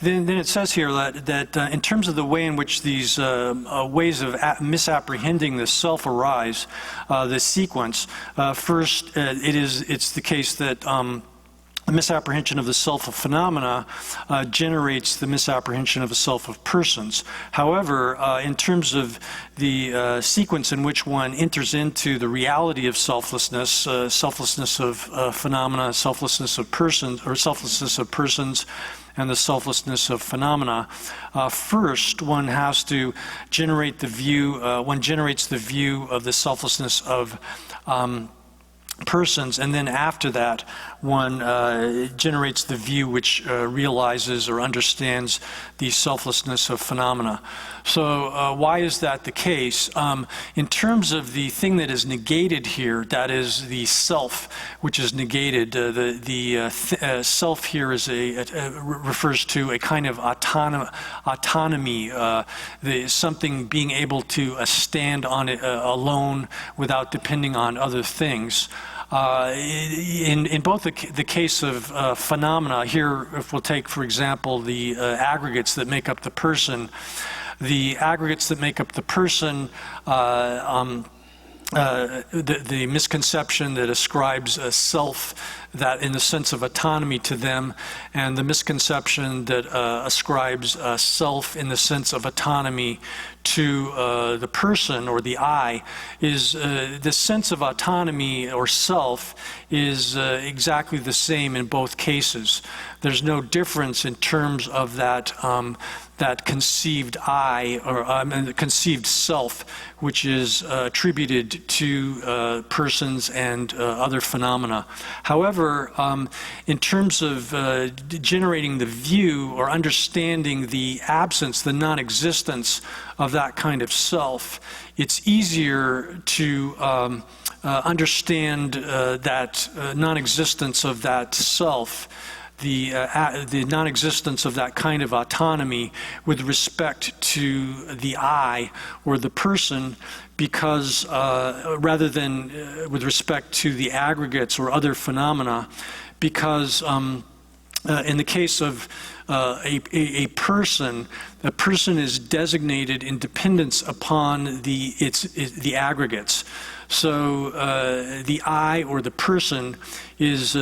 then it says here that in terms of the way in which these ways of misapprehending the self arise, the sequence, first it's the case that the misapprehension of the self of phenomena generates the misapprehension of the self of persons. However, in terms of the sequence in which one enters into the reality of selflessness, selflessness of phenomena, selflessness of persons, or selflessness of persons, and the selflessness of phenomena, first one has to generate the view, one generates the view of the selflessness of persons, and then after that one generates the view which realizes or understands the selflessness of phenomena. So why is that the case? In terms of the thing that is negated here, that is the self, which is negated, the self here is refers to a kind of autonomy, something being able to stand on it alone without depending on other things. In both the case of phenomena, here if we'll take for example the aggregates that make up the person, the aggregates that make up the person, the misconception that ascribes a self that in the sense of autonomy to them, and the misconception that ascribes a self in the sense of autonomy to the person or the I, is the sense of autonomy or self is exactly the same in both cases. There's no difference in terms of that that conceived I, or the conceived self, which is attributed to persons and other phenomena. However, in terms of generating the view or understanding the absence, the non-existence of that kind of self, it's easier to understand that non-existence of that self, the non-existence of that kind of autonomy with respect to the I or the person, because rather than with respect to the aggregates or other phenomena, because in the case of a person is designated in dependence upon the aggregates. So the I or the person is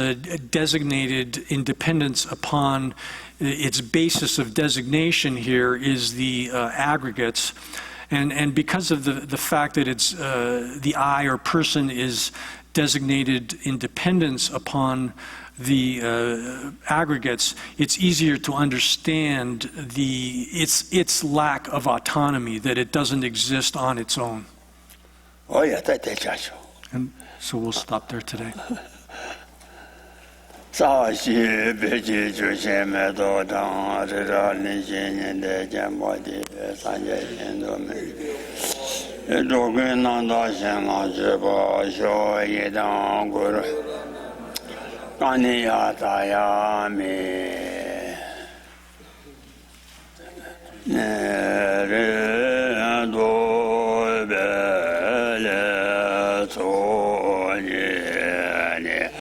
designated in dependence upon its basis of designation here is the aggregates. And because of the fact that it's the I or person is designated in dependence upon the aggregates, it's easier to understand its lack of autonomy, that it doesn't exist on its own.
Oh yeah, that's
And so we'll stop there today.
Yeah.